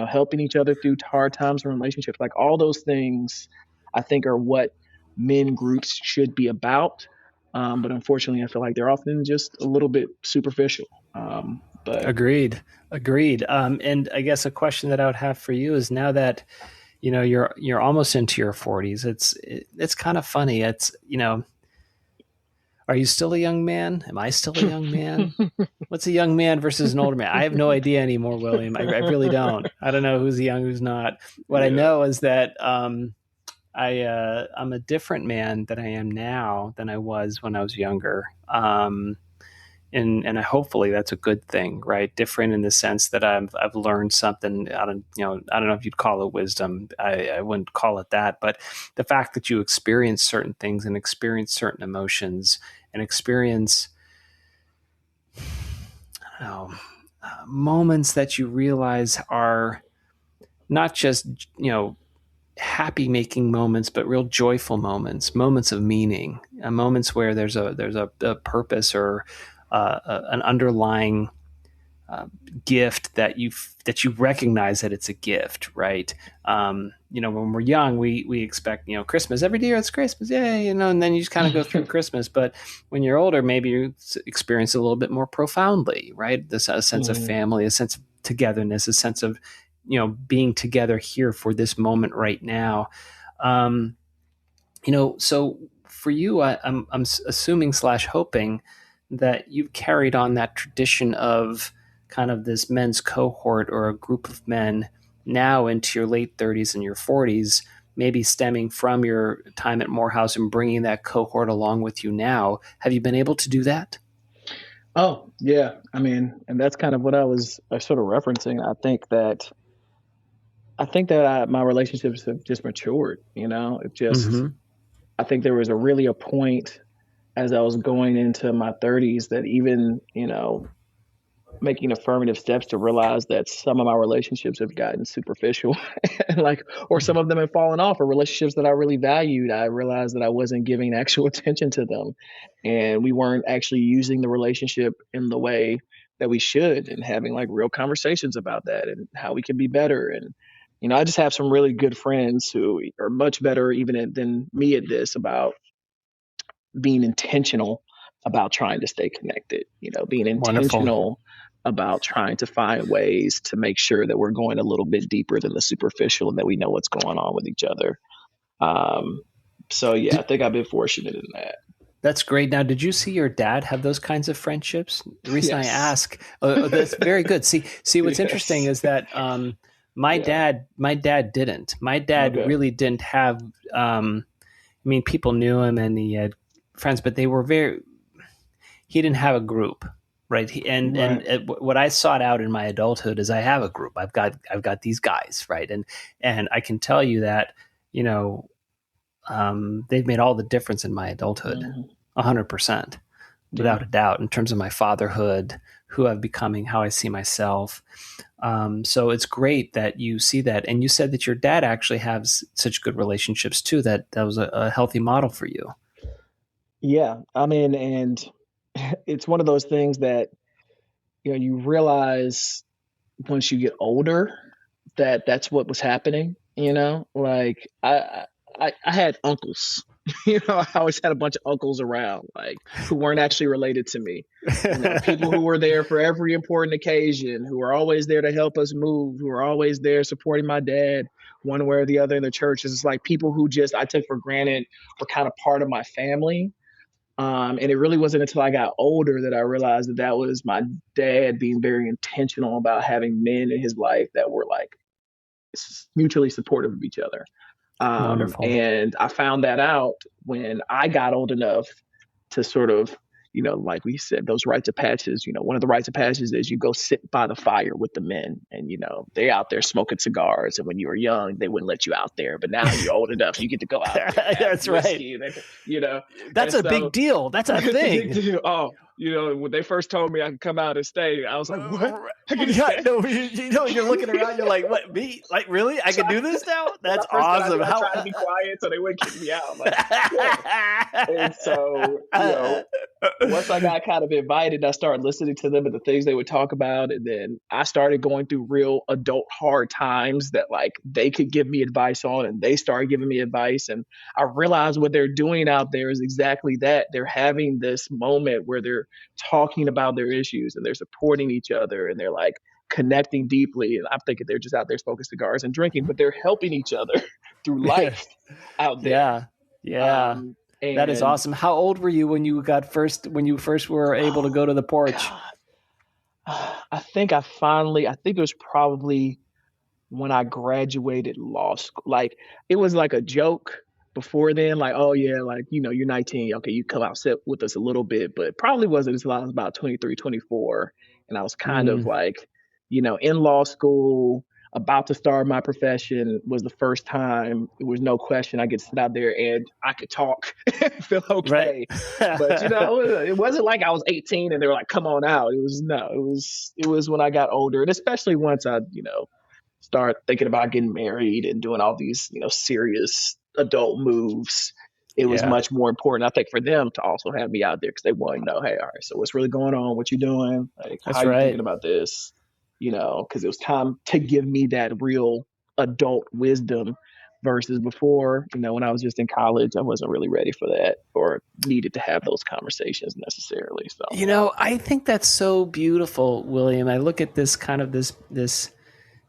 helping each other through hard times in relationships. Like all those things, I think are what men groups should be about. But unfortunately, I feel like they're often just a little bit superficial. But agreed. Agreed. And I guess a question that I would have for you is now that you're almost into your 40s. It's kind of funny. Are you still a young man? Am I still a young man? What's a young man versus an older man? I have no idea anymore, William. I really don't. I don't know who's young, who's not. What I yeah. know is that I'm a different man than I am now than I was when I was younger. And hopefully that's a good thing, right? Different in the sense that I've learned something. I don't know if you'd call it wisdom. I wouldn't call it that, but the fact that you experience certain things and experience certain emotions and experience, I don't know, moments that you realize are not just happy making moments, but real joyful moments, moments of meaning, moments where there's a purpose or an underlying gift that you recognize that it's a gift, right? When we're young, we expect Christmas every year. It's Christmas, yay, and then you just kind of go through Christmas. But when you're older, maybe you experience it a little bit more profoundly, right? This a sense of Mm. family, a sense of togetherness, a sense of being together here for this moment right now. Um, so for you, I'm assuming slash hoping that you've carried on that tradition of kind of this men's cohort or a group of men now into your late 30s and your 40s, maybe stemming from your time at Morehouse and bringing that cohort along with you now. Have you been able to do that? Oh, yeah. I mean, and that's kind of what I was sort of referencing. I think that my relationships have just matured. It just Mm-hmm. I think there was really a point as I was going into my 30s that even making affirmative steps to realize that some of my relationships have gotten superficial, and like, or some of them have fallen off, or relationships that I really valued, I realized that I wasn't giving actual attention to them, and we weren't actually using the relationship in the way that we should, and having like real conversations about that and how we can be better. And I just have some really good friends who are much better even than me at this, about being intentional about trying to stay connected, being Wonderful. intentional about trying to find ways to make sure that we're going a little bit deeper than the superficial, and that we know what's going on with each other. Um, so yeah, I think I've been fortunate in that. That's great. Now, did you see your dad have those kinds of friendships? The reason I Yes. ask, that's very good. See, what's interesting Yes. is that my Yeah. dad didn't. My dad Okay. really didn't have. I mean, people knew him and he had friends, but they were very. He didn't have a group, right? Right. What I sought out in my adulthood is I have a group. I've got these guys, right? And I can tell you that you know they've made all the difference in my adulthood, Mhm. 100%, Yeah. without a doubt, in terms of my fatherhood, who I'm becoming, how I see myself. So it's great that you see that, and you said that your dad actually has such good relationships too. That was a healthy model for you. Yeah. I mean, and it's one of those things that you realize once you get older that that's what was happening. Like I had uncles. I always had a bunch of uncles around, like who weren't actually related to me. People who were there for every important occasion, who were always there to help us move, who were always there supporting my dad one way or the other in the church. It's like people who just I took for granted were kind of part of my family. And it really wasn't until I got older that I realized that that was my dad being very intentional about having men in his life that were like mutually supportive of each other. Wonderful. And I found that out when I got old enough to sort of, like we said, those rites of passage, one of the rites of passage is you go sit by the fire with the men and, they out there smoking cigars. And when you were young, they wouldn't let you out there. But now you're old enough, you get to go out there. And have That's whiskey, right. That's And a so, big deal. That's a it's a thing. big deal. Oh, when they first told me I could come out and stay, I was like, what? I can Yeah, stay? no, you're looking around, you're like, what, me? Like, really? I can do this now? That's awesome. I tried to be quiet so they wouldn't kick me out. Like, yeah. And so, once I got kind of invited, I started listening to them and the things they would talk about. And then I started going through real adult hard times that like they could give me advice on, and they started giving me advice. And I realized what they're doing out there is exactly that. They're having this moment where they're talking about their issues and they're supporting each other and they're like connecting deeply. And I'm thinking they're just out there smoking cigars and drinking, but they're helping each other through life out there. Yeah. That is awesome. How old were you when you first were able to go to the porch? I think it was probably when I graduated law school. Like it was like a joke before then, like, oh yeah, like, you're 19. Okay, you come out, sit with us a little bit, but it probably wasn't until I was about 23, 24. And I was kind of like, in law school, about to start my profession was the first time. It was no question I could sit out there and I could talk and feel okay. Right. But it wasn't like I was 18 and they were like, come on out. It was when I got older. And especially once I, start thinking about getting married and doing all these, serious adult moves, it was much more important, I think, for them to also have me out there because they want to know, hey, all right, so what's really going on? What you doing? Like, That's how you right. thinking about this? Because it was time to give me that real adult wisdom versus before, when I was just in college, I wasn't really ready for that or needed to have those conversations necessarily. So, I think that's so beautiful, William. I look at this kind of this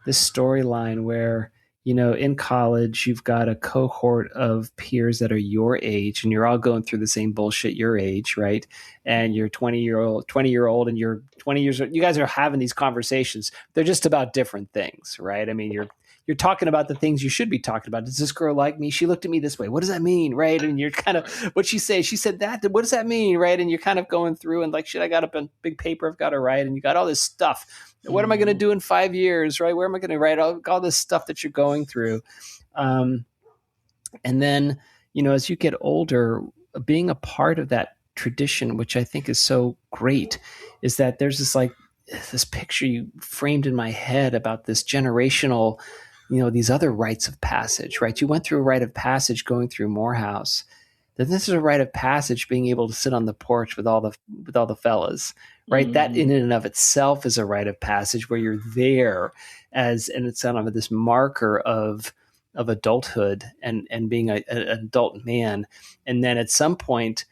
storyline where, in college, you've got a cohort of peers that are your age and you're all going through the same bullshit your age, right? And you're 20-year-old and you're 20 years old. You guys are having these conversations. They're just about different things, right? I mean, you're talking about the things you should be talking about. Does this girl like me? She looked at me this way. What does that mean? Right. And you're kind of, what'd she say? She said that. What does that mean? Right. And you're kind of going through and like, shit, I got up a big paper. I've got to write. And you got all this stuff. What am I going to do in 5 years? Right. Where am I going to write all this stuff that you're going through? And then, as you get older, being a part of that tradition, which I think is so great, is that there's this picture you framed in my head about this generational, these other rites of passage, right? You went through a rite of passage going through Morehouse. Then this is a rite of passage being able to sit on the porch with all the fellas, right? That in and of itself is a rite of passage where you're there and it's kind of this marker of adulthood and being an adult man. And then at some point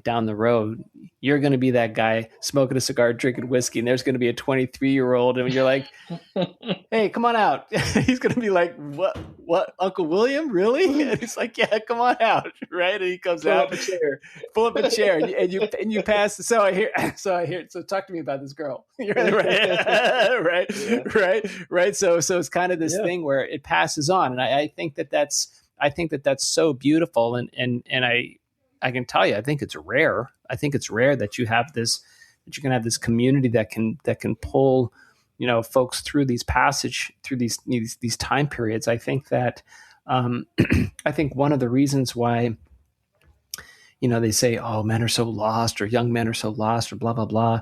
down the road, you're going to be that guy smoking a cigar, drinking whiskey, and there's going to be a 23-year-old, and you're like, hey, come on out. He's going to be like, what, Uncle William, really? And he's like, yeah, come on out, right? And he comes out, pull up a chair, and you pass. So I hear. So talk to me about this girl. Right. So it's kind of this thing where it passes on, and I think that's so beautiful, and I can tell you, I think it's rare. I think it's rare that you can have this community that can pull, folks through these time periods. I think that, I think one of the reasons why, they say, oh, men are so lost or young men are so lost or blah, blah, blah.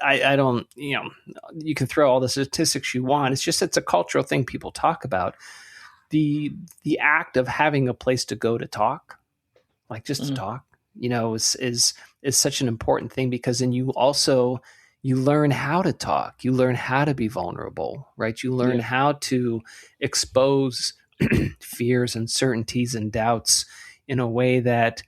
I don't, you can throw all the statistics you want. It's a cultural thing people talk about. The act of having a place to go to talk, like just to talk, is such an important thing, because then you learn how to talk, you learn how to be vulnerable, right? You learn how to expose fears, uncertainties, and doubts in a way that,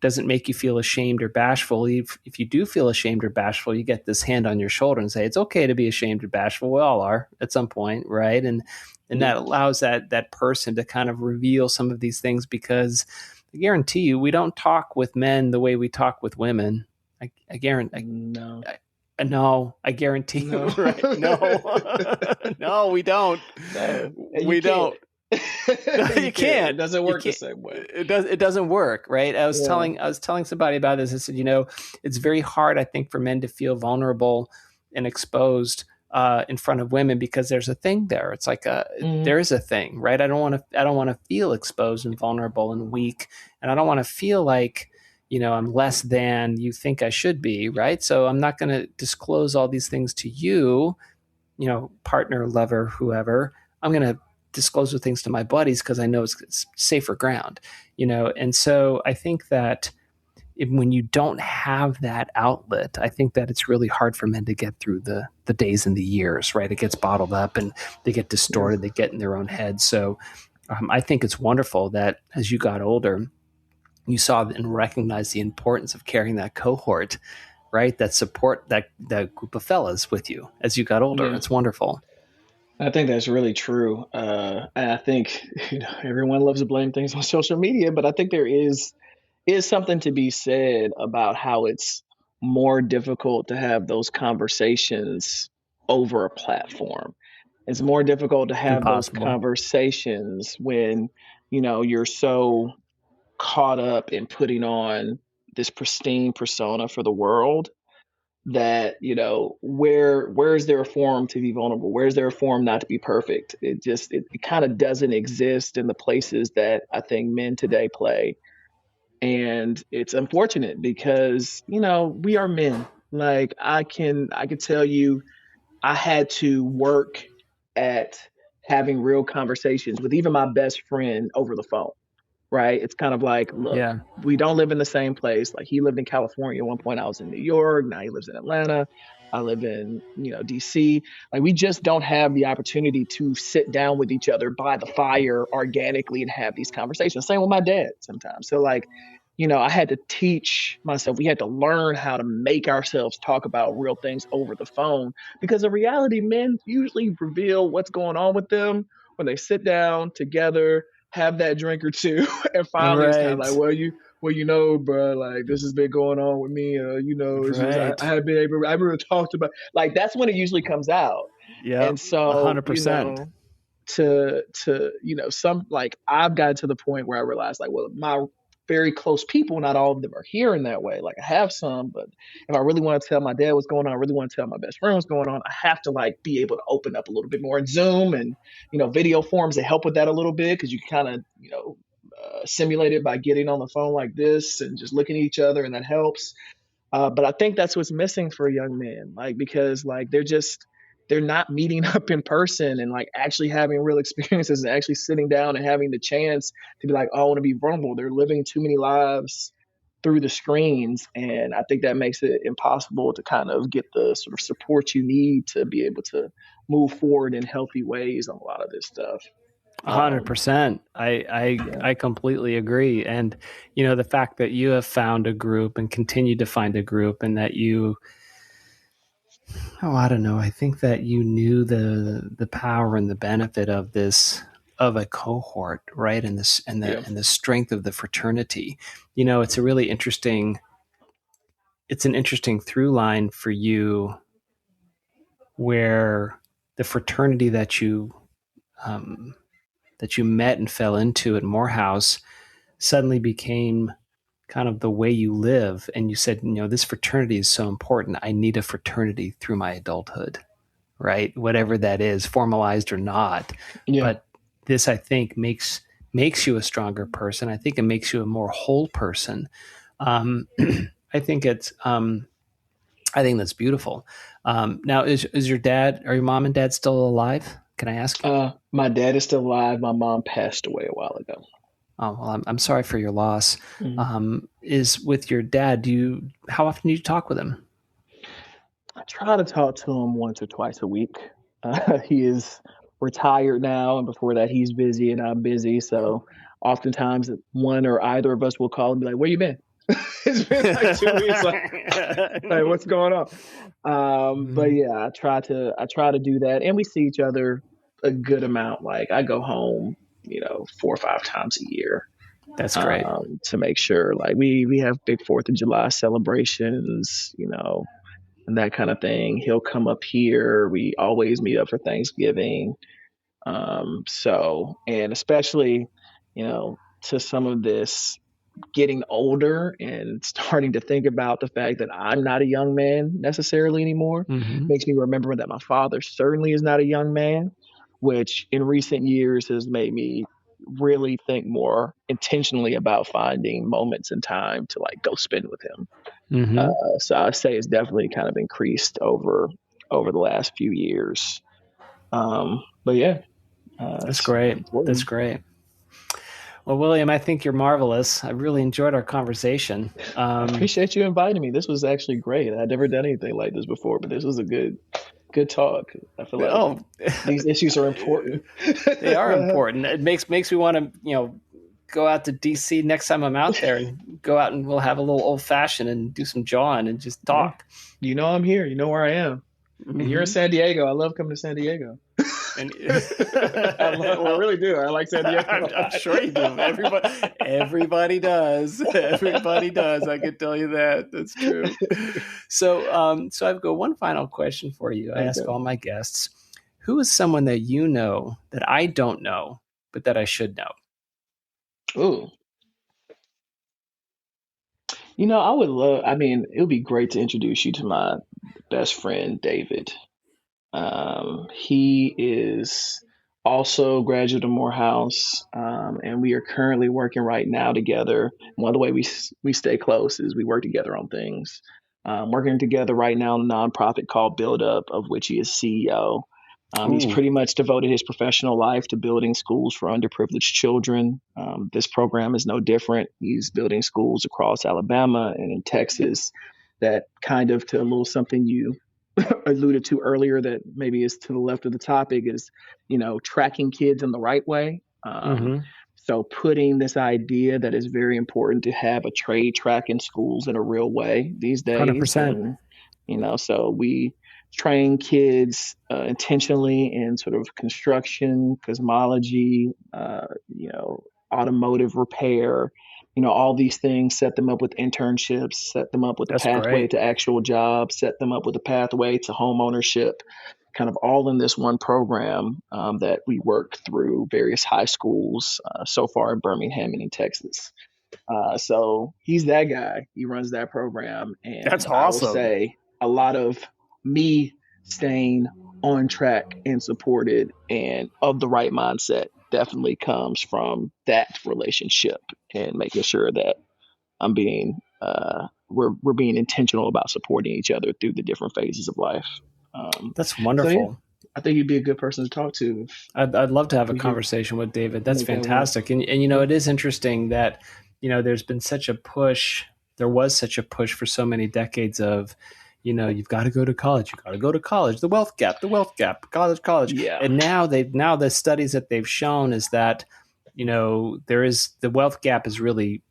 doesn't make you feel ashamed or bashful. If you do feel ashamed or bashful, you get this hand on your shoulder and say, it's okay to be ashamed or bashful. We all are at some point, right? And Yeah. that allows that person to kind of reveal some of these things, because I guarantee you, we don't talk with men the way we talk with women. I guarantee. No. No, I guarantee No. you, right? No, no, we don't. No. And We you can't. don't. No, you can't. It doesn't You work the can't. same way. It doesn't work, right? I was Yeah. telling somebody about this. I said, it's very hard, I think, for men to feel vulnerable and exposed in front of women, because there's a thing there. It's like there is a thing, right? I don't want to feel exposed and vulnerable and weak, and I don't want to feel like, I'm less than you think I should be, right? So I'm not going to disclose all these things to you, partner, lover, whoever. I'm going to disclose the things to my buddies because I know it's safer ground, And so I think that when you don't have that outlet, I think that it's really hard for men to get through the days and the years, right? It gets bottled up and they get distorted. They get in their own heads. So I think it's wonderful that as you got older, you saw and recognized the importance of carrying that cohort, right? That support that group of fellas with you as you got older. Yeah. It's wonderful. I think that's really true. And I think everyone loves to blame things on social media, but I think there is something to be said about how it's more difficult to have those conversations over a platform. It's more difficult to have those Impossible. conversations when, you're so caught up in putting on this pristine persona for the world that, where is there a forum to be vulnerable? Where is there a forum not to be perfect? It kind of doesn't exist in the places that I think men today play. And it's unfortunate because, we are men. Like I could tell you, I had to work at having real conversations with even my best friend over the phone, right? It's kind of like, look, Yeah. we don't live in the same place. Like he lived in California at one point. I was in New York. Now he lives in Atlanta. I live in, DC. Like we just don't have the opportunity to sit down with each other by the fire organically and have these conversations. Same with my dad sometimes. So like, I had to teach myself, we had to learn how to make ourselves talk about real things over the phone because in reality, men usually reveal what's going on with them when they sit down together, have that drink or two, and finally it's kind of like, Right. bro, like this has been going on with me. It's just Right. I haven't been able, I haven't really talked about like that's when it usually comes out. And Yep. so, 100%. to some like I've gotten to the point where I realized like, well, my very close people, not all of them are here in that way. Like I have some, but if I really want to tell my dad what's going on, I really want to tell my best friend what's going on, I have to like be able to open up a little bit more in Zoom and video forms that help with that a little bit because you kind of simulate it by getting on the phone like this and just looking at each other, and that helps. But I think that's what's missing for young men, like because like they're not meeting up in person and like actually having real experiences and actually sitting down and having the chance to be like, oh, I want to be vulnerable. They're living too many lives through the screens, and I think that makes it impossible to kind of get the sort of support you need to be able to move forward in healthy ways on a lot of this stuff. Um, 100%. I completely agree. And, the fact that you have found a group and continue to find a group, and that I don't know. I think that you knew the power and the benefit of this, of a cohort, right? And this, yeah, and the strength of the fraternity. It's a really interesting, it's an interesting through line for you, where the fraternity um, that you met and fell into at Morehouse suddenly became kind of the way you live. And you said, this fraternity is so important. I need a fraternity through my adulthood, right? Whatever that is, formalized or not. yeah, But this, I think, makes you a stronger person. I think it makes you a more whole person. Um, I think I think that's beautiful. Now, is your dad, are your mom and dad still alive? Can I ask? my dad is still alive. My mom passed away a while ago. Oh, well, I'm sorry for your loss. Mhm. Is with your dad, how often do you talk with him? I try to talk to him once or twice a week. He is retired now, and before that, he's busy and I'm busy. So oftentimes one or either of us will call and be like, "Where you been?" It's been like 2 weeks. Like what's going on? But yeah, I try to do that, and we see each other a good amount. Like I go home, 4 or 5 times a year That's great. to make sure. Like we have big Fourth of July celebrations, and that kind of thing. He'll come up here. We always meet up for Thanksgiving. And especially, to some of this getting older and starting to think about the fact that I'm not a young man necessarily anymore makes me remember that my father certainly is not a young man, which in recent years has made me really think more intentionally about finding moments in time to like go spend with him. So I'd say it's definitely kind of increased over the last few years. But yeah, that's great. Important. That's great. Well, William, I think you're marvelous. I really enjoyed our conversation. I appreciate you inviting me. This was actually great. I'd never done anything like this before, but this was a good talk. I feel like these issues are important. They are important. It makes me want to, go out to DC next time I'm out there and go out and we'll have a little old fashioned and do some jawing and just talk. Yeah. I'm here. You know where I am. And you're in San Diego. I love coming to San Diego. And I really do. I like San Diego. I'm sure you do. Everybody does. Everybody does. I can tell you that. That's true. So I've got one final question for you. I ask all my guests, who is someone that you know that I don't know, but that I should know? Ooh. It would be great to introduce you to my best friend, David. He is also a graduate of Morehouse, and we are currently working right now together. One of the ways we stay close is we work together on things. Working together right now in a nonprofit called Build Up, of which he is CEO. He's pretty much devoted his professional life to building schools for underprivileged children. This program is no different. He's building schools across Alabama and in Texas that kind of, to a little something you alluded to earlier that maybe is to the left of the topic, is, tracking kids in the right way. So putting this idea that it's very important to have a trade track in schools in a real way these days. 100%. And, so we train kids intentionally in sort of construction, cosmology, automotive repair, all these things, set them up with internships, set them up with a pathway to actual jobs, set them up with a pathway to home ownership, kind of all in this one program that we work through various high schools so far in Birmingham and in Texas. So he's that guy. He runs that program. And that's awesome. I will say a lot of me staying on track and supported and of the right mindset definitely comes from that relationship and making sure that I'm being we're being intentional about supporting each other through the different phases of life. That's wonderful. So yeah, I think you'd be a good person to talk to. I'd love to have a conversation with David. That's fantastic. And it is interesting that there's been such a push. There was such a push for so many decades of, you've got to go to college. You got to go to college. The wealth gap, college. Yeah. And now the studies that they've shown is that, the wealth gap is really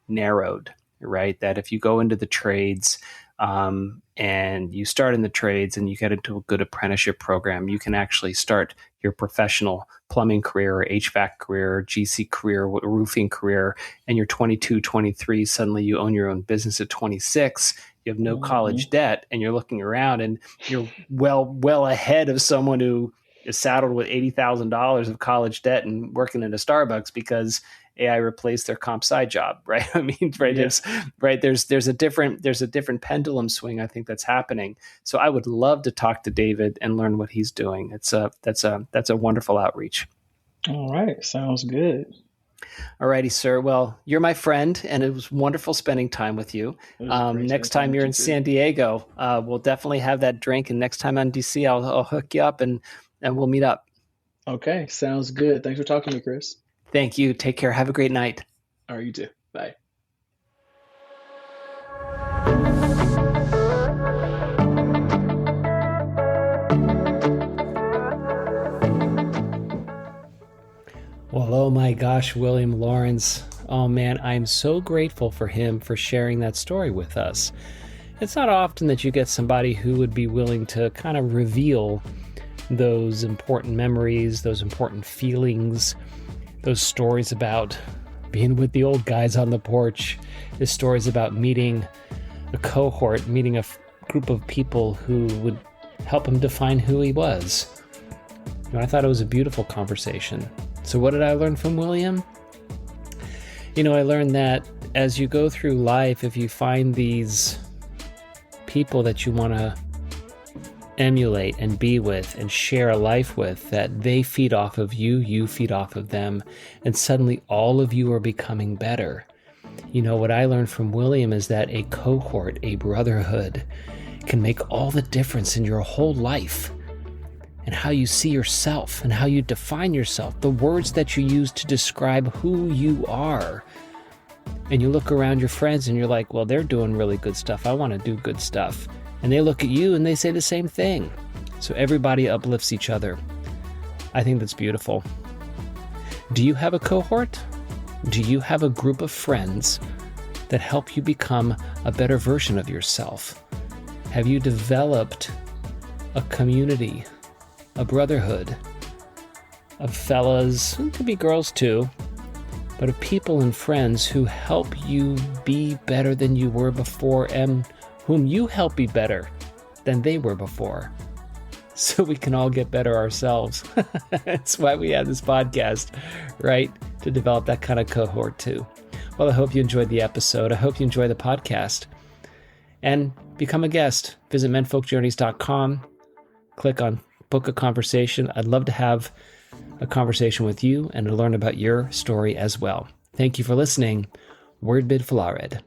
narrowed, right? That if you go into the trades and you start in the trades and you get into a good apprenticeship program, you can actually start your professional plumbing career, or HVAC career, GC career, roofing career, and you're 22, 23, suddenly you own your own business at 26. You have no college debt, and you're looking around and you're well ahead of someone who is saddled with $80,000 of college debt and working in a Starbucks because AI replaced their comp sci job, right? I mean, right? Yeah. There's a different pendulum swing, I think, that's happening. So I would love to talk to David and learn what he's doing. That's a wonderful outreach. All right, sounds good. All righty, sir. Well, you're my friend, and it was wonderful spending time with you. Next time you're in San Diego, we'll definitely have that drink. And next time I'm in DC, I'll hook you up and we'll meet up. Okay, sounds good. Thanks for talking to me, Chris. Thank you. Take care. Have a great night. All right, you too. Bye. Well, oh my gosh, William Lawrence. Oh man, I'm so grateful for him for sharing that story with us. It's not often that you get somebody who would be willing to kind of reveal those important memories, those important feelings, those stories about being with the old guys on the porch, the stories about meeting a cohort, meeting a group of people who would help him define who he was. I thought it was a beautiful conversation. So what did I learn from William? I learned that as you go through life, if you find these people that you want to emulate and be with and share a life with, that they feed off of you, you feed off of them, and suddenly all of you are becoming better. What I learned from William is that a cohort, a brotherhood, can make all the difference in your whole life and how you see yourself and how you define yourself, the words that you use to describe who you are. And you look around your friends and you're like, well, they're doing really good stuff. I want to do good stuff. And they look at you and they say the same thing. So everybody uplifts each other. I think that's beautiful. Do you have a cohort? Do you have a group of friends that help you become a better version of yourself? Have you developed a community, a brotherhood of fellas, it could be girls too, but of people and friends who help you be better than you were before and whom you help be better than they were before, so we can all get better ourselves. That's why we have this podcast, right? To develop that kind of cohort too. Well, I hope you enjoyed the episode. I hope you enjoy the podcast. And become a guest. Visit menfolkjourneys.com. Click on book a conversation. I'd love to have a conversation with you and to learn about your story as well. Thank you for listening. Word bid Falared.